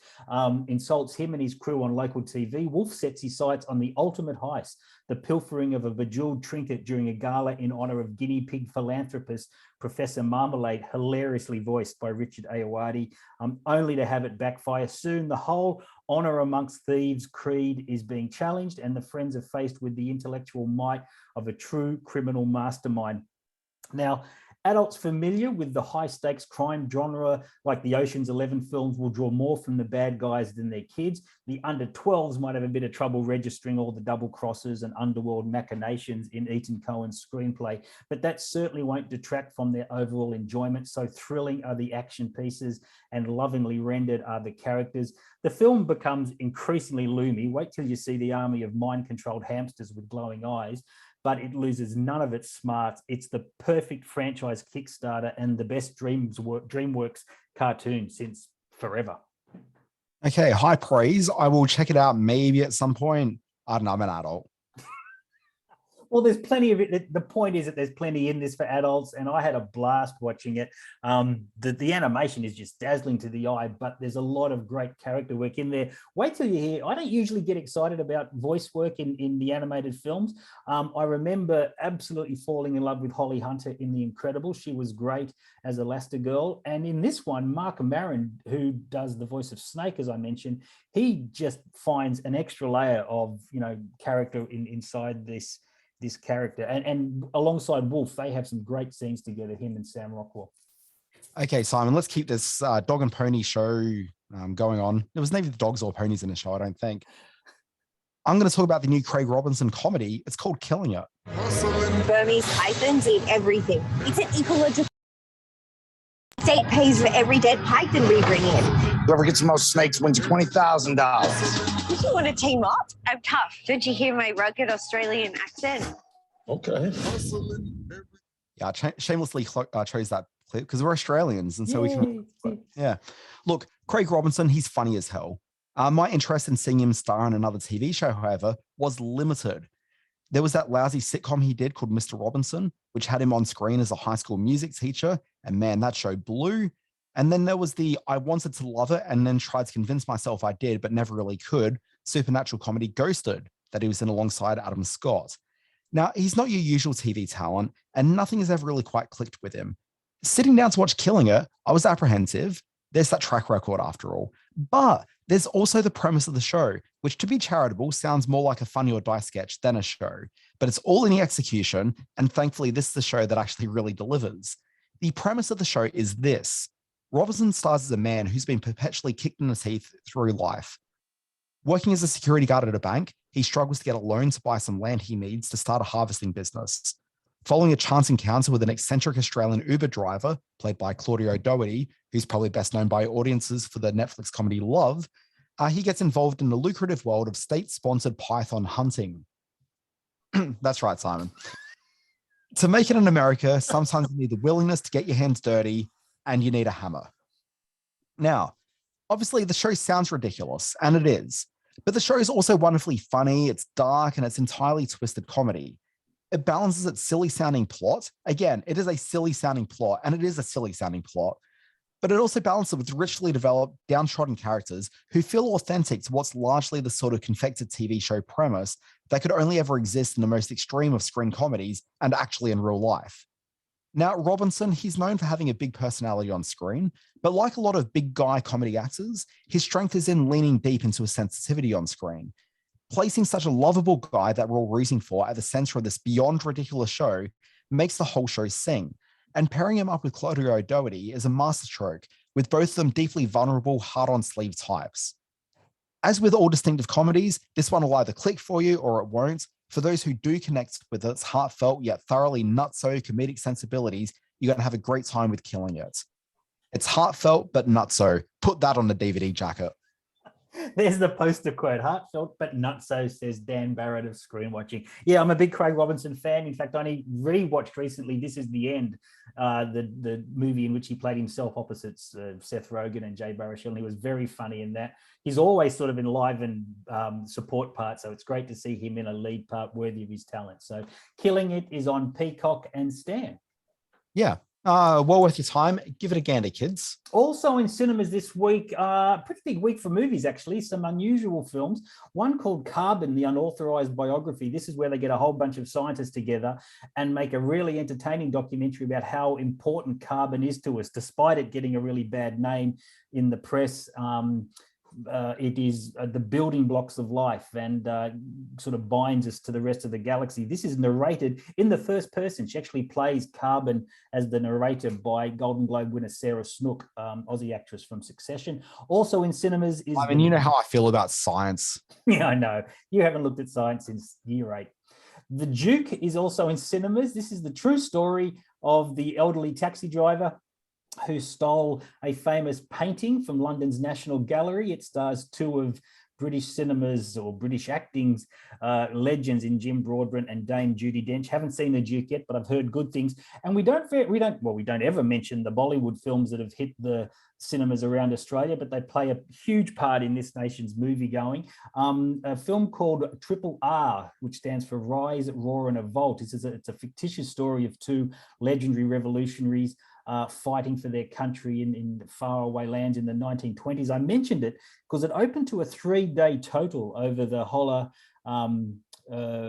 insults him and his crew on local TV. Wolf sets his sights on the ultimate heist, the pilfering of a bejeweled trinket during a gala in honor of guinea pig philanthropist Professor Marmalade, hilariously voiced by Richard Ayoade, only to have it backfire. Soon, the whole honor amongst thieves creed is being challenged, and the friends are faced with the intellectual might of a true criminal mastermind. Now, adults familiar with the high-stakes crime genre, like the Ocean's 11 films, will draw more from the bad guys than their kids. The under-12s might have a bit of trouble registering all the double crosses and underworld machinations in Ethan Coen's screenplay, but that certainly won't detract from their overall enjoyment. So thrilling are the action pieces and lovingly rendered are the characters. The film becomes increasingly loomy. Wait till you see the army of mind-controlled hamsters with glowing eyes, but it loses none of its smarts. It's the perfect franchise Kickstarter and the best DreamWorks cartoon since forever. Okay, high praise. I will check it out maybe at some point. I don't know, I'm an adult. Well, there's plenty of it. The point is that there's plenty in this for adults, and I had a blast watching it. The animation is just dazzling to the eye, but there's a lot of great character work in there. Wait till you hear. I don't usually get excited about voice work in the animated films. I remember absolutely falling in love with Holly Hunter in The Incredibles. She was great as Elastigirl, and in this one, Mark Maron, who does the voice of Snake, as I mentioned, he just finds an extra layer of character inside this character, and alongside Wolf, they have some great scenes together, him and Sam Rockwell. Okay, Simon, let's keep this dog and pony show going on. There was neither dogs or ponies in the show, I don't think. I'm going to talk about the new Craig Robinson comedy. It's called Killing It. Burmese pythons eat everything. It's an ecological. State pays for every dead python we bring in. Whoever gets the most snakes wins $20,000. Did you want to team up? I'm tough. Don't you hear my rugged Australian accent? Okay. Yeah, I shamelessly chose that clip because we're Australians, and so we can. Yeah, look, Craig Robinson, he's funny as hell. My interest in seeing him star in another TV show, however, was limited. There was that lousy sitcom he did called Mr. Robinson, which had him on screen as a high school music teacher, and man, that show blew. And then there was the I wanted to love it and then tried to convince myself I did, but never really could, supernatural comedy Ghosted, that he was in alongside Adam Scott. Now, he's not your usual TV talent, and nothing has ever really quite clicked with him. Sitting down to watch Killing It, I was apprehensive. There's that track record after all. But there's also the premise of the show, which, to be charitable, sounds more like a Funny or Die sketch than a show. But it's all in the execution, and thankfully this is the show that actually really delivers. The premise of the show is this. Robinson stars as a man who's been perpetually kicked in the teeth through life. Working as a security guard at a bank, he struggles to get a loan to buy some land he needs to start a harvesting business. Following a chance encounter with an eccentric Australian Uber driver, played by Claudio Doherty, who's probably best known by audiences for the Netflix comedy Love, he gets involved in the lucrative world of state-sponsored python hunting. That's right, Simon. To make it in America, sometimes you need the willingness to get your hands dirty, and you need a hammer. Now, obviously, the show sounds ridiculous, and it is, but the show is also wonderfully funny, it's dark, and it's entirely twisted comedy. It balances its silly-sounding plot. Again, it is a silly-sounding plot, and it is a silly-sounding plot, but it also balances it with richly developed, downtrodden characters who feel authentic to what's largely the sort of confected TV show premise that could only ever exist in the most extreme of screen comedies and actually in real life. Now, Robinson, he's known for having a big personality on screen, but like a lot of big guy comedy actors, his strength is in leaning deep into his sensitivity on screen. Placing such a lovable guy that we're all rooting for at the center of this beyond ridiculous show makes the whole show sing. And pairing him up with Claudia O'Doherty is a masterstroke, with both of them deeply vulnerable, hard-on-sleeve types. As with all distinctive comedies, this one will either click for you or it won't. For those who do connect with its heartfelt yet thoroughly nutso comedic sensibilities, you're going to have a great time with Killing It. It's heartfelt but nutso. Put that on the DVD jacket. There's the poster quote, heartfelt but nutso, says Dan Barrett of Screen Watching. Yeah, I'm a big Craig Robinson fan. In fact, I only rewatched recently This Is the End, the movie in which he played himself opposite Seth Rogen and Jay Baruchel, and he was very funny in that. He's always sort of in live and support part, so it's great to see him in a lead part worthy of his talent. So Killing It is on Peacock and Stan. Yeah. Well worth your time. Give it a gander, kids. Also in cinemas this week, pretty big week for movies, actually. Some unusual films. One called Carbon, the Unauthorized Biography. This is where they get a whole bunch of scientists together and make a really entertaining documentary about how important carbon is to us, despite it getting a really bad name in the press. It is the building blocks of life and sort of binds us to the rest of the galaxy. This is narrated in the first person. She actually plays Carbon as the narrator by Golden Globe winner Sarah Snook, Aussie actress from Succession. Also in cinemas is... I mean, you know how I feel about science. Yeah, I know. You haven't looked at science since year 8. The Duke is also in cinemas. This is the true story of the elderly taxi driver who stole a famous painting from London's National Gallery. It stars 2 of British cinema's or British acting's legends in Jim Broadbent and Dame Judi Dench. Haven't seen The Duke yet, but I've heard good things. And we don't ever mention the Bollywood films that have hit the cinemas around Australia, but they play a huge part in this nation's movie going. A film called Triple R, which stands for Rise, Roar and Revolt. It's a fictitious story of 2 legendary revolutionaries fighting for their country in faraway lands in the 1920s. I mentioned it because it opened to a 3-day total over the Holla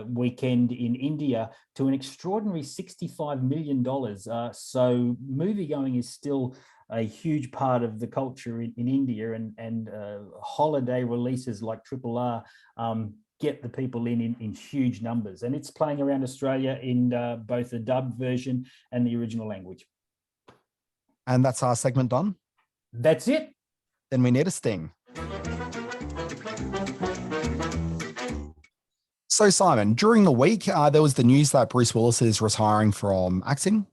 weekend in India to an extraordinary $65 million. So movie-going is still a huge part of the culture in India, and holiday releases like Triple R get the people in huge numbers. And it's playing around Australia in both the dubbed version and the original language. And that's our segment done? That's it. Then we need a sting. So, Simon, during the week, there was the news that Bruce Willis is retiring from acting.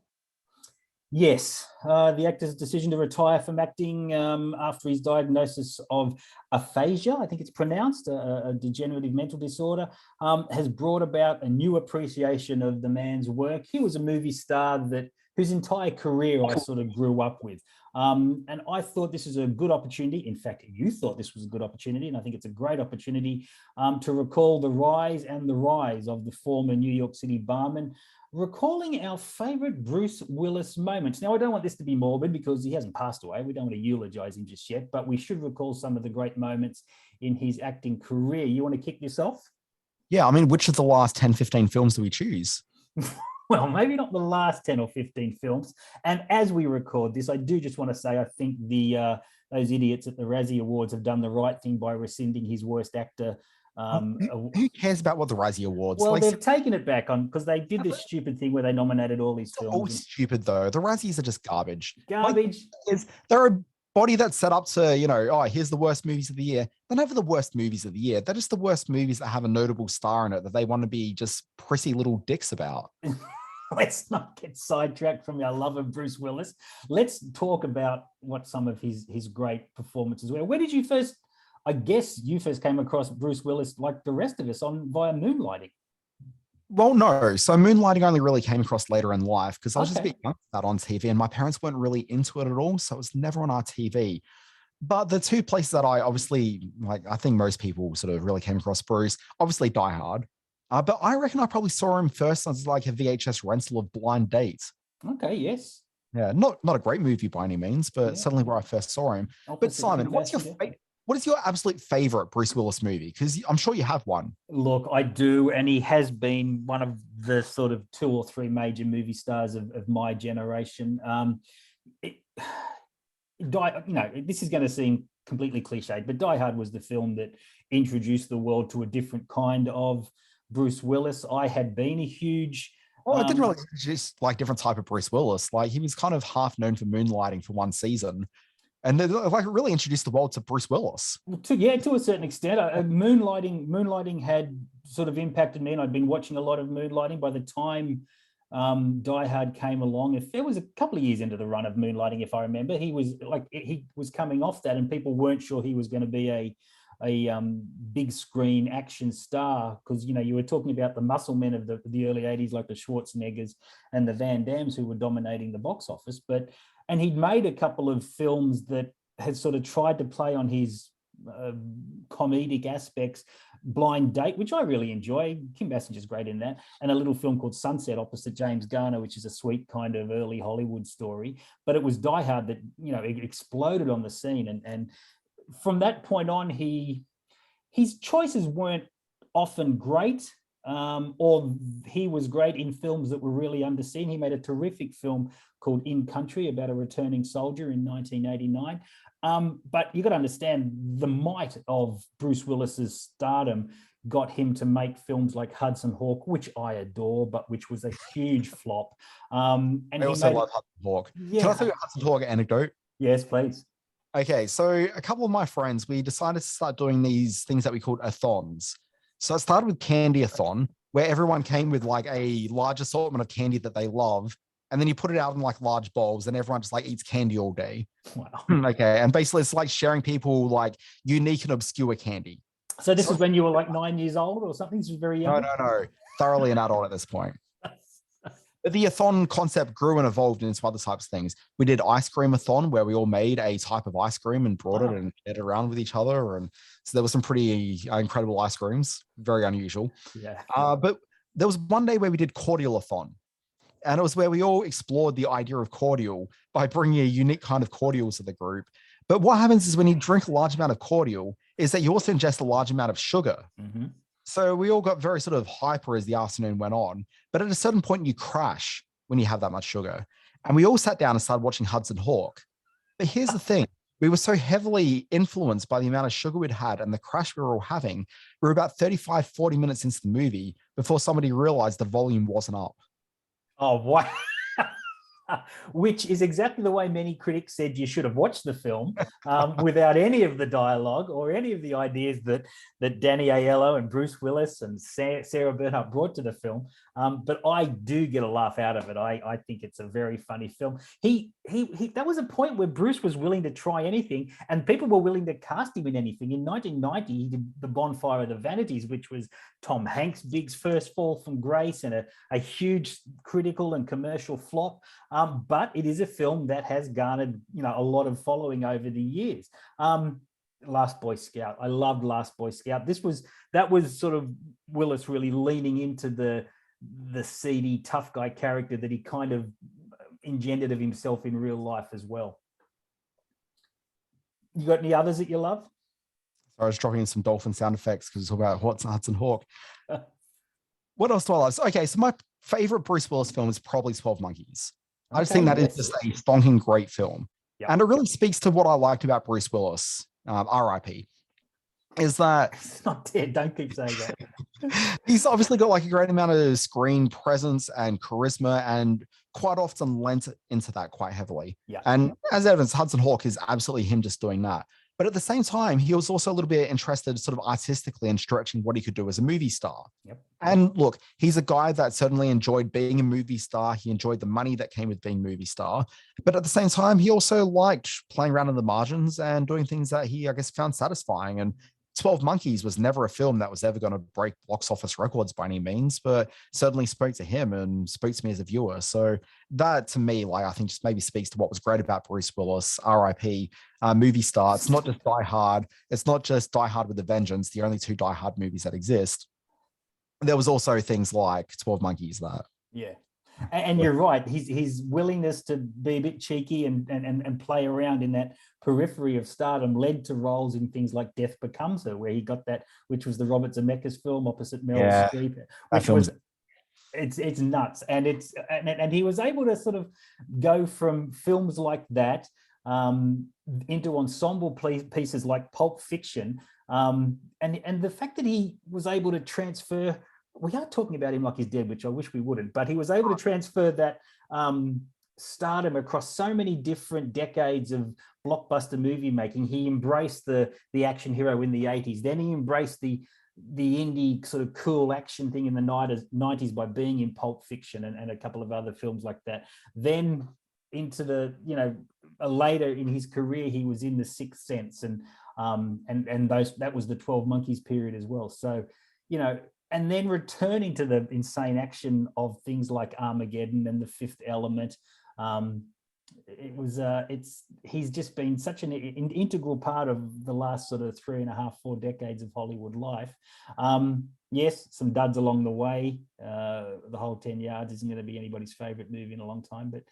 Yes, the actor's decision to retire from acting after his diagnosis of aphasia, I think it's pronounced, a degenerative mental disorder, has brought about a new appreciation of the man's work. He was a movie star whose entire career I sort of grew up with. And I thought this is a good opportunity. In fact, you thought this was a good opportunity, and I think it's a great opportunity to recall the rise and the rise of the former New York City barman, recalling our favorite Bruce Willis moments. Now, I don't want this to be morbid because he hasn't passed away. We don't want to eulogize him just yet, but we should recall some of the great moments in his acting career. You want to kick this off? Yeah, I mean, which of the last 10, 15 films do we choose? Well, maybe not the last 10 or 15 films. And as we record this, I do just want to say I think those idiots at the Razzie Awards have done the right thing by rescinding his worst actor. Who cares about what the Razzie Awards? Well, they've taken it back on because they did this stupid thing where they nominated all these films. All stupid, though. The Razzies are just garbage. Garbage. They're a body that's set up to, here's the worst movies of the year. They're never the worst movies of the year. They're just the worst movies that have a notable star in it that they want to be just prissy little dicks about. Let's not get sidetracked from our love of Bruce Willis. Let's talk about what some of his great performances were. Where did you first, I guess you first came across Bruce Willis like the rest of us via Moonlighting? Well, no. So Moonlighting only really came across later in life because I was just a bit young about on TV and my parents weren't really into it at all. So it was never on our TV. But the 2 places that I obviously, I think most people sort of really came across Bruce, obviously Die Hard. But I reckon I probably saw him first as like a VHS rental of Blind Date. Okay, yes. Yeah, not a great movie by any means, but certainly where I first saw him. But Simon, what is your absolute favorite Bruce Willis movie? Because I'm sure you have one. Look, I do, and he has been one of the sort of 2 or 3 major movie stars of my generation. This is going to seem completely cliched, but Die Hard was the film that introduced the world to a different kind of Bruce Willis. I had been a huge... Well, it didn't really just like different type of Bruce Willis. Like he was kind of half known for moonlighting for one season. And like it really introduced the world to Bruce Willis. To a certain extent. Moonlighting had sort of impacted me, and I'd been watching a lot of Moonlighting by the time Die Hard came along. If it was a couple of years into the run of Moonlighting, if I remember, he was coming off that, and people weren't sure he was going to be a big screen action star, because you were talking about the muscle men of the early 80s, like the Schwarzeneggers and the Van Dammes, who were dominating the box office. And he'd made a couple of films that had sort of tried to play on his comedic aspects. Blind Date, which I really enjoy. Kim Basinger's great in that. And a little film called Sunset opposite James Garner, which is a sweet kind of early Hollywood story. But it was Die Hard that, it exploded on the scene. And from that point on, his choices weren't often great, or he was great in films that were really underseen. He made a terrific film called In Country about a returning soldier in 1989. But you got to understand the might of Bruce Willis's stardom got him to make films like Hudson Hawk, which I adore, but which was a huge flop. And I also love Hudson Hawk. Yeah. Can I tell you a Hudson Hawk anecdote? Yes, please. Okay, so a couple of my friends, we decided to start doing these things that we called athons. So it started with Candy-a-thon, where everyone came with like a large assortment of candy that they love. And then you put it out in like large bowls and everyone just like eats candy all day. Wow. Okay. And basically it's like sharing people like unique and obscure candy. So this is when you were like 9 years old or something? This was very young? No. Thoroughly an adult at this point. But the athon concept grew and evolved into other types of things. We did ice cream athon, where we all made a type of ice cream and brought it and ate it around with each other. And so there was some pretty incredible ice creams, very unusual. Yeah. But there was one day where we did cordial-a-thon. And it was where we all explored the idea of cordial by bringing a unique kind of cordial to the group. But what happens is when you drink a large amount of cordial is that you also ingest a large amount of sugar. Mm-hmm. So we all got very sort of hyper as the afternoon went on. But at a certain point, you crash when you have that much sugar. And we all sat down and started watching Hudson Hawk. But here's the thing. We were so heavily influenced by the amount of sugar we'd had and the crash we were all having. We were about 35, 40 minutes into the movie before somebody realized the volume wasn't up. Oh, wow. Which is exactly the way many critics said you should have watched the film, without any of the dialogue or any of the ideas that Danny Aiello and Bruce Willis and Sarah Bernhardt brought to the film. But I do get a laugh out of it. I think it's a very funny film. He that was a point where Bruce was willing to try anything, and people were willing to cast him in anything. In 1990, he did The Bonfire of the Vanities, which was Tom Hanks' big first fall from grace and a huge critical and commercial flop. But it is a film that has garnered, a lot of following over the years. Last Boy Scout. I loved Last Boy Scout. That was sort of Willis really leaning into the seedy tough guy character that he kind of engendered of himself in real life as well. You got any others that you love? I was dropping in some dolphin sound effects because it's all about Hudson Hawk. What else do I love? So, okay, so my favorite Bruce Willis film is probably 12 Monkeys. I just think that is just a stonking great film. Yep. And it really speaks to what I liked about Bruce Willis, RIP, is that... It's not dead, don't keep saying that. He's obviously got like a great amount of screen presence and charisma, and quite often lent into that quite heavily. Yeah. And as evidence, Hudson Hawk is absolutely him just doing that. But at the same time, he was also a little bit interested sort of artistically in stretching what he could do as a movie star. Yep. And look, he's a guy that certainly enjoyed being a movie star. He enjoyed the money that came with being a movie star. But at the same time, he also liked playing around in the margins and doing things that he, I guess, found satisfying. And 12 Monkeys was never a film that was ever going to break box office records by any means, but certainly spoke to him and spoke to me as a viewer. So that, to me, I think just maybe speaks to what was great about Bruce Willis, RIP, movie star. It's not just Die Hard. It's not just Die Hard with a Vengeance, the only two Die Hard movies that exist. There was also things like 12 Monkeys that. Yeah. And you're right. His willingness to be a bit cheeky and play around in that periphery of stardom led to roles in things like Death Becomes Her, where he got that, which was the Robert Zemeckis film opposite Meryl Streep, which was It's nuts, and and he was able to sort of go from films like that into ensemble pieces like Pulp Fiction, and the fact that he was able to transfer. We are talking about him like he's dead, which I wish we wouldn't, but he was able to transfer that stardom across so many different decades of blockbuster movie making. He embraced the action hero in the 80s. Then he embraced the indie sort of cool action thing in the 90s by being in Pulp Fiction and a couple of other films like that. Then into the, later in his career, he was in The Sixth Sense and that was the 12 Monkeys period as well. So, and then returning to the insane action of things like Armageddon and The Fifth Element. He's just been such an integral part of the last sort of 3.5-4 decades of Hollywood life. Yes, some duds along the way. The whole 10 Yards isn't going to be anybody's favorite movie in a long time, but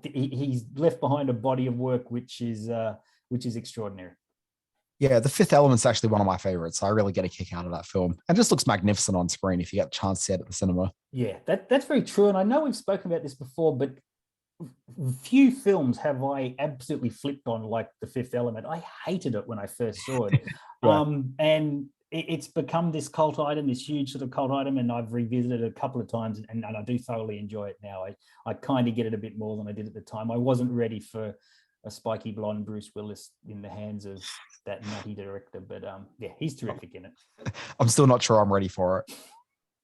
he's left behind a body of work which is extraordinary. Yeah, The Fifth Element's actually one of my favorites. I really get a kick out of that film. And it just looks magnificent on screen if you get a chance to see it at the cinema. Yeah, that's very true. And I know we've spoken about this before, but few films have I absolutely flipped on like The Fifth Element. I hated it when I first saw it. Yeah. And it's become this cult item, this huge sort of cult item, and I've revisited it a couple of times, and I do thoroughly enjoy it now. I kind of get it a bit more than I did at the time. I wasn't ready for a spiky blonde Bruce Willis in the hands of that nutty director, but he's terrific in it. I'm still not sure I'm ready for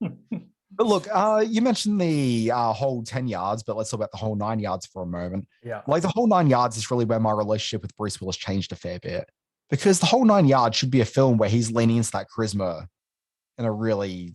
it. But look, you mentioned the whole 10 yards, but let's talk about the whole 9 yards for a moment. Yeah. Like the whole 9 yards is really where my relationship with Bruce Willis changed a fair bit, because the whole 9 yards should be a film where he's leaning into that charisma in a really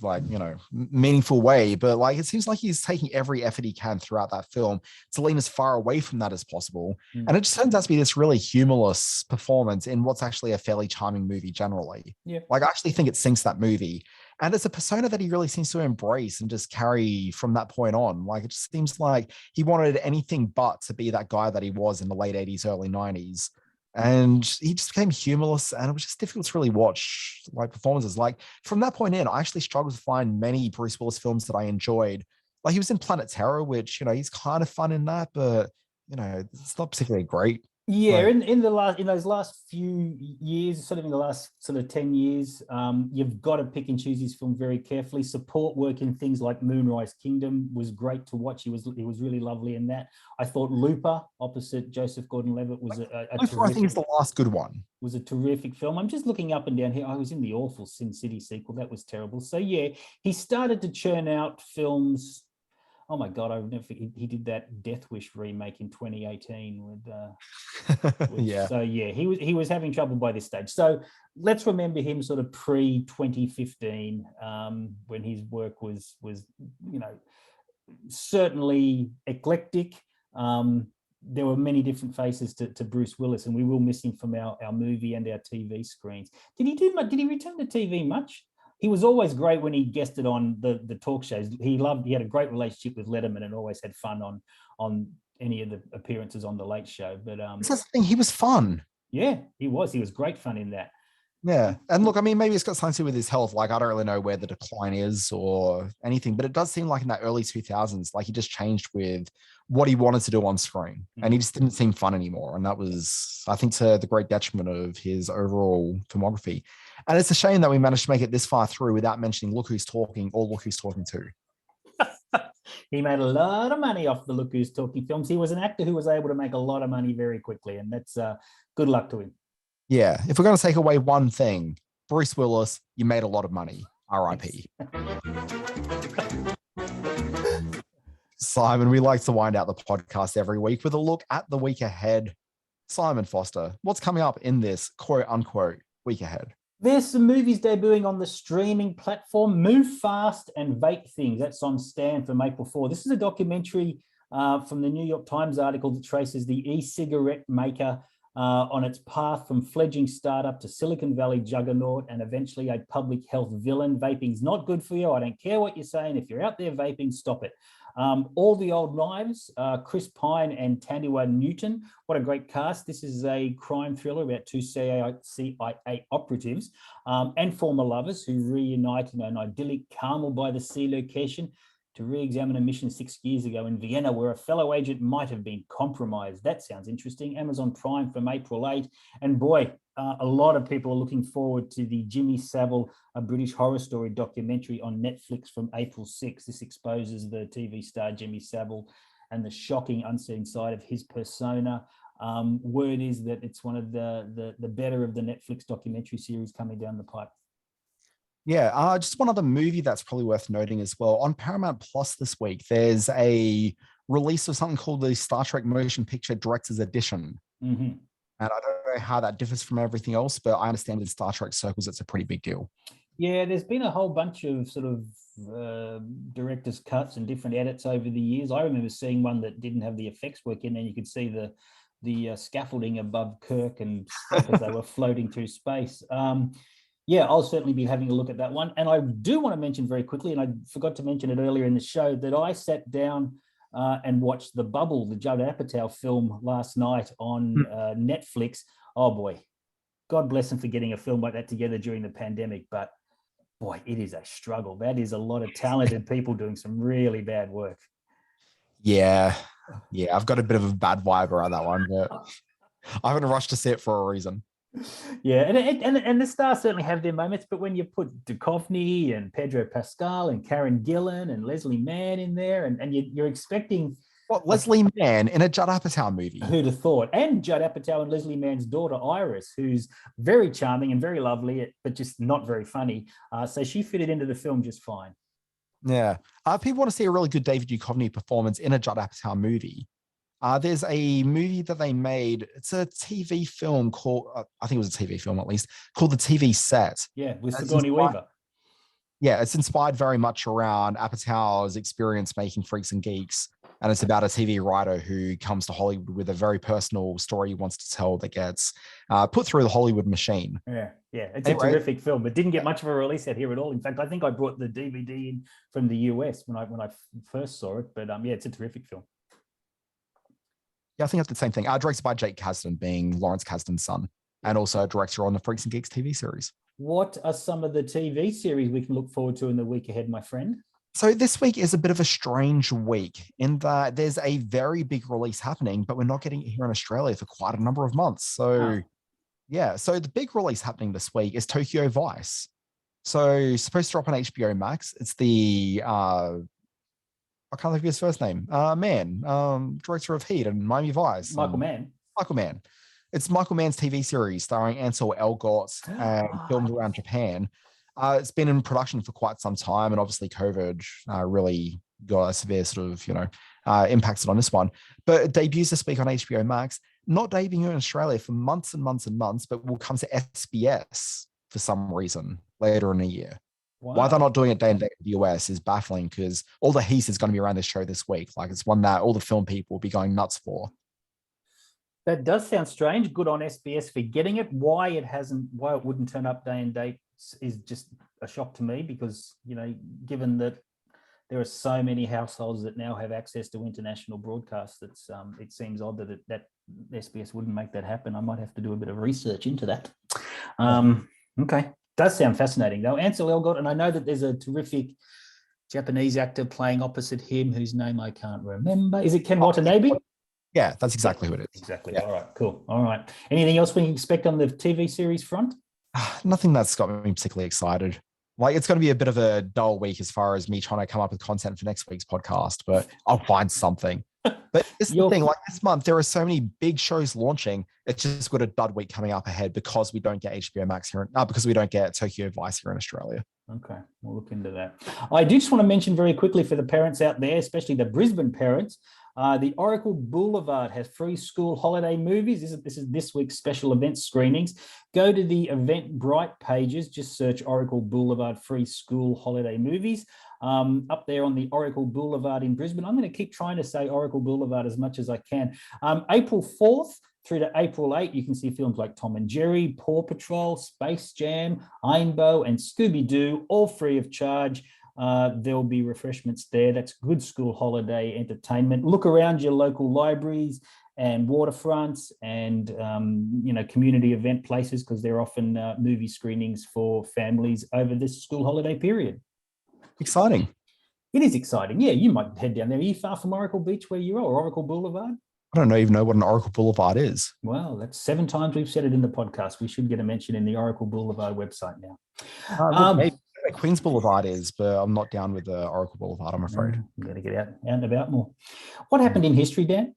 meaningful way. But like, it seems like he's taking every effort he can throughout that film to lean as far away from that as possible. And it just turns out to be this really humorless performance in what's actually a fairly charming movie generally. Yeah. Like I actually think it sinks that movie. And it's a persona that he really seems to embrace and just carry from that point on. Like, it just seems like he wanted anything but to be that guy that he was in the late 80s, early 90s. And he just became humorless, and it was just difficult to really watch like performances. Like from that point in, I actually struggled to find many Bruce Willis films that I enjoyed. Like he was in Planet Terror, which, he's kind of fun in that, but it's not particularly great. Yeah, in those last few years, sort of in the last sort of 10 years, you've got to pick and choose his film very carefully. Support work in things like Moonrise Kingdom was great to watch. He was really lovely in that. I thought Looper, opposite Joseph Gordon-Levitt, was Looper, I think, is the last good one. Was a terrific film. I'm just looking up and down here. I was in the awful Sin City sequel. That was terrible. So yeah, he started to churn out films. Oh my God, I would never forget. He did that Death Wish remake in 2018 with yeah. So yeah, he was having trouble by this stage. So let's remember him sort of pre-2015, when his work was certainly eclectic. There were many different faces to Bruce Willis, and we will miss him from our movie and our TV screens. Did he return to TV much? He was always great when he guested on the talk shows. He had a great relationship with Letterman and always had fun on any of the appearances on The Late Show. But that's the thing, he was fun. Yeah, he was great fun in that. Yeah. And look, I mean, maybe it's got something to do with his health. Like, I don't really know where the decline is or anything, but it does seem like in that early 2000s, like he just changed with what he wanted to do on screen, and he just didn't seem fun anymore. And that was, I think, to the great detriment of his overall filmography. And it's a shame that we managed to make it this far through without mentioning Look Who's Talking or Look Who's Talking To. He made a lot of money off the Look Who's Talking films. He was an actor who was able to make a lot of money very quickly, and that's good luck to him. Yeah, if we're going to take away one thing, Bruce Willis, you made a lot of money. R.I.P. Simon, we like to wind out the podcast every week with a look at the week ahead. Simon Foster, what's coming up in this quote-unquote week ahead? There's some movies debuting on the streaming platform. Move Fast and Vape Things. That's on Stan from April 4. This is a documentary from the New York Times article that traces the e-cigarette maker on its path from fledgling startup to Silicon Valley juggernaut and eventually a public health villain. Vaping's not good for you. I don't care what you're saying. If you're out there vaping, stop it. All the Old Knives, Chris Pine and Taniwa Newton. What a great cast. This is a crime thriller about two CIA operatives and former lovers who reunite in an idyllic Carmel-by-the-Sea location to re-examine a mission 6 years ago in Vienna where a fellow agent might have been compromised. That sounds interesting. Amazon Prime from April 8. And boy, a lot of people are looking forward to the Jimmy Savile, a British horror story documentary on Netflix from April 6. This exposes the TV star Jimmy Savile and the shocking, unseen side of his persona. Word is that it's one of the better of the Netflix documentary series coming down the pipe. Yeah, just one other movie that's probably worth noting as well. On Paramount Plus this week, there's a release of something called the Star Trek Motion Picture Director's Edition. Mm-hmm. And I don't know how that differs from everything else, but I understand in Star Trek circles, it's a pretty big deal. Yeah, there's been a whole bunch of sort of director's cuts and different edits over the years. I remember seeing one that didn't have the effects work in, and you could see the scaffolding above Kirk and stuff as they were floating through space. Yeah, I'll certainly be having a look at that one. And I do want to mention very quickly, and I forgot to mention it earlier in the show, that I sat down and watched The Bubble, the Judd Apatow film last night on Netflix. Oh boy, God bless him for getting a film like that together during the pandemic. But boy, it is a struggle. That is a lot of talented people doing some really bad work. Yeah, I've got a bit of a bad vibe around that one, but I haven't rushed to see it for a reason. Yeah, and the stars certainly have their moments, but when you put Duchovny and Pedro Pascal and Karen Gillan and Leslie Mann in there, and you're expecting Leslie Mann in a Judd Apatow movie. Who'd have thought? And Judd Apatow and Leslie Mann's daughter Iris, who's very charming and very lovely, but just not very funny. So she fitted into the film just fine. Yeah, people want to see a really good David Duchovny performance in a Judd Apatow movie. There's a movie that they made. It's a TV film called, I think it was a TV film at least, called The TV Set. Yeah, with Sigourney Weaver. Yeah, it's inspired very much around Apatow's experience making Freaks and Geeks. And it's about a TV writer who comes to Hollywood with a very personal story he wants to tell that gets put through the Hollywood machine. Yeah, it's a terrific film. It didn't get much of a release out here at all. In fact, I think I brought the DVD in from the US when I first saw it. But yeah, it's a terrific film. Yeah, I think that's the same thing. Directed by Jake Kasdan, being Lawrence Kasdan's son, and also a director on the Freaks and Geeks TV series. What are some of the TV series we can look forward to in the week ahead, my friend? So this week is a bit of a strange week in that there's a very big release happening, but we're not getting it here in Australia for quite a number of months. So yeah, so the big release happening this week is Tokyo Vice. So supposed to drop on HBO Max. It's the I can't think of his first name. Director of Heat and Miami Vice. Michael Mann. It's Michael Mann's TV series starring Ansel Elgort and filmed around Japan. It's been in production for quite some time, and obviously COVID really got a severe sort of, impacted on this one. But it debuts this week on HBO Max, not debuting in Australia for months and months and months, but will come to SBS for some reason later in the year. Wow. Why they're not doing it day and day in the US is baffling, because all the heat is going to be around this show this week. Like, it's one that all the film people will be going nuts for. That does sound strange. Good on SBS for getting it. Why it wouldn't turn up day and date is just a shock to me, because, given that there are so many households that now have access to international broadcasts, it seems odd that SBS wouldn't make that happen. I might have to do a bit of research into that. Okay. Does sound fascinating though. Ansel Elgort, and I know that there's a terrific Japanese actor playing opposite him whose name I can't remember. Is it Ken Watanabe? Yeah, that's exactly who it is. Exactly. Yeah. All right, cool. All right. Anything else we can expect on the TV series front? Nothing that's got me particularly excited. Like, it's going to be a bit of a dull week as far as me trying to come up with content for next week's podcast, but I'll find something. But this is the thing, like this month, there are so many big shows launching. It's just got a dud week coming up ahead because we don't get HBO Max here, because we don't get Tokyo Vice here in Australia. Okay, we'll look into that. I do just want to mention very quickly for the parents out there, especially the Brisbane parents, the Oracle Boulevard has free school holiday movies. This is this week's special event screenings. Go to the Eventbrite pages, just search Oracle Boulevard free school holiday movies. Up there on the Oracle Boulevard in Brisbane. I'm going to keep trying to say Oracle Boulevard as much as I can. April 4th, through to April 8, you can see films like Tom and Jerry, Paw Patrol, Space Jam, Rainbow, and Scooby-Doo, all free of charge. There'll be refreshments there. That's good school holiday entertainment. Look around your local libraries and waterfronts and community event places, because they're often movie screenings for families over this school holiday period. Exciting. It is exciting. Yeah, you might head down there. Are you far from Oracle Beach where you are, or Oracle Boulevard? I don't even know what an Oracle Boulevard is. Well, that's 7 times we've said it in the podcast. We should get a mention in the Oracle Boulevard website now. Maybe Queens Boulevard is, but I'm not down with the Oracle Boulevard, I'm afraid. You've got to get out and about more. What happened in history, Dan?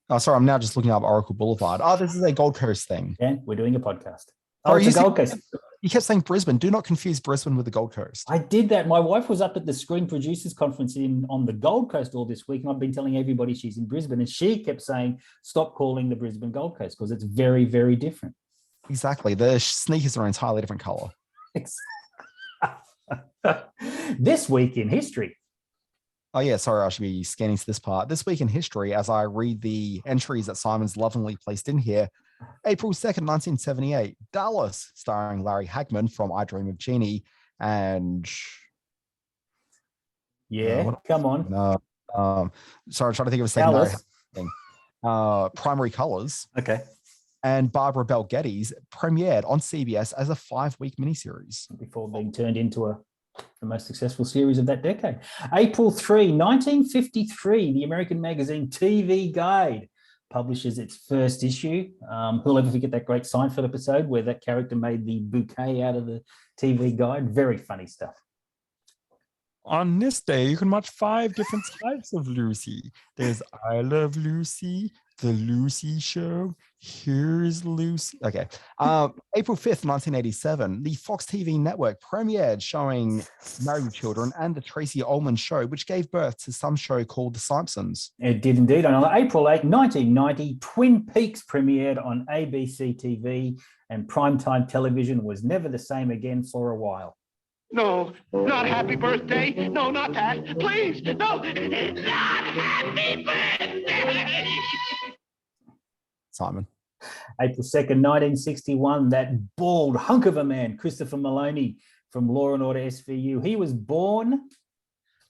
Oh, sorry, I'm now just looking up Oracle Boulevard. Oh, this is a Gold Coast thing. Dan, we're doing a podcast. Oh, it's a Gold Coast. You kept saying Brisbane. Do not confuse Brisbane with the Gold Coast. I did that. My wife was up at the Screen Producers Conference on the Gold Coast all this week, and I've been telling everybody she's in Brisbane, and she kept saying, stop calling the Brisbane Gold Coast, because it's very, very different. Exactly. The sneakers are an entirely different color. This week in history. Oh, yeah, sorry, I should be scanning to this part. This week in history, as I read the entries that Simon's lovingly placed in here, April 2nd, 1978, Dallas, starring Larry Hagman from I Dream of Jeannie, and... Yeah, come on. Sorry, I'm trying to think of a second thing. Primary Colors. Okay. And Barbara Bell Geddes premiered on CBS as a 5-week miniseries. Before being turned into the most successful series of that decade. April 3, 1953, the American magazine TV Guide publishes its first issue. Who'll ever forget that great Seinfeld episode where that character made the bouquet out of the TV Guide? Very funny stuff. On this day, you can watch 5 different types of Lucy. There's I Love Lucy, The Lucy Show, Here's Lucy. Okay. April 5th, 1987, the Fox TV network premiered showing Married Children and The Tracy Ullman Show, which gave birth to some show called The Simpsons. It did indeed. On April 8, 1990, Twin Peaks premiered on ABC TV, and primetime television was never the same again for a while. No, not happy birthday. No, not that. Please, no, not happy birthday. Simon. April 2nd, 1961, that bald hunk of a man, Christopher Maloney from Law and Order SVU. He was born.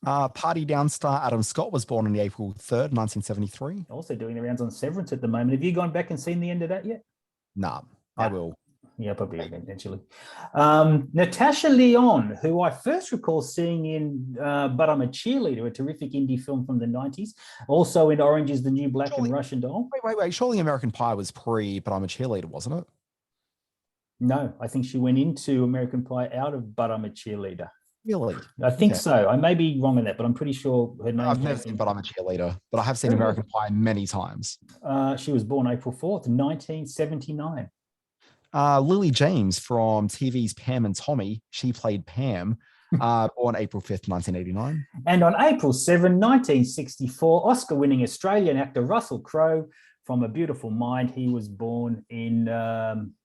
Party Down star Adam Scott was born on April 3rd, 1973. Also doing the rounds on Severance at the moment. Have you gone back and seen the end of that yet? Nah, I will. Yeah, probably eventually. Natasha Lyonne, who I first recall seeing in But I'm a Cheerleader, a terrific indie film from the 90s. Also in Orange is the New Black and Russian Doll. Wait. Surely American Pie was pre But I'm a Cheerleader, wasn't it? No, I think she went into American Pie out of But I'm a Cheerleader. Really? I think so. I may be wrong on that, but I'm pretty sure her name... I've never seen But I'm a Cheerleader, but I have seen American Pie many times. She was born April 4th, 1979. Lily James from TV's Pam and Tommy, she played Pam, born April 5th, 1989. And on April 7, 1964, Oscar-winning Australian actor Russell Crowe from A Beautiful Mind. He was born in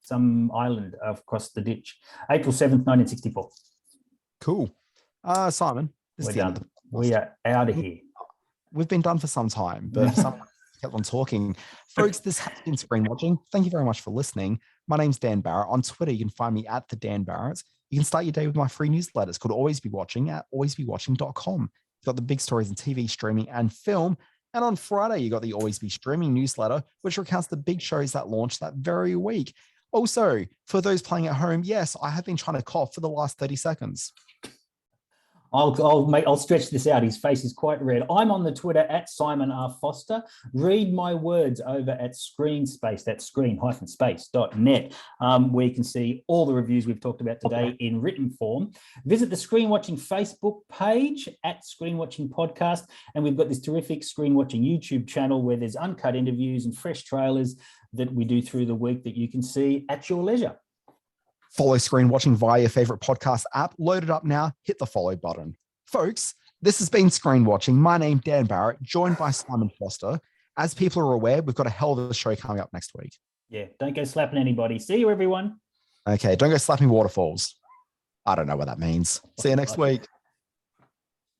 some island across the ditch. April 7th, 1964. Cool. Simon, we're done. We are out of here. We've been done for some time, but someone kept on talking. Folks, this has been Screen Watching. Thank you very much for listening. My name's Dan Barrett. On Twitter, you can find me at the Dan Barrett. You can start your day with my free newsletter. It's called Always Be Watching at alwaysbewatching.com. You've got the big stories in TV, streaming, and film. And on Friday, you got the Always Be Streaming newsletter, which recounts the big shows that launched that very week. Also, for those playing at home, yes, I have been trying to cough for the last 30 seconds. I'll stretch this out. His face is quite red. I'm on the Twitter at Simon R. Foster. Read my words over at ScreenSpace, that's screen-space.net, where you can see all the reviews we've talked about today in written form. Visit the Screen Watching Facebook page at Screen Watching Podcast, and we've got this terrific Screen Watching YouTube channel where there's uncut interviews and fresh trailers that we do through the week that you can see at your leisure. Follow Screen Watching via your favorite podcast app. Load it up now. Hit the follow button. Folks, this has been Screen Watching. My name's Dan Barrett, joined by Simon Foster. As people are aware, we've got a hell of a show coming up next week. Yeah, don't go slapping anybody. See you, everyone. Okay, don't go slapping waterfalls. I don't know what that means. See you next week.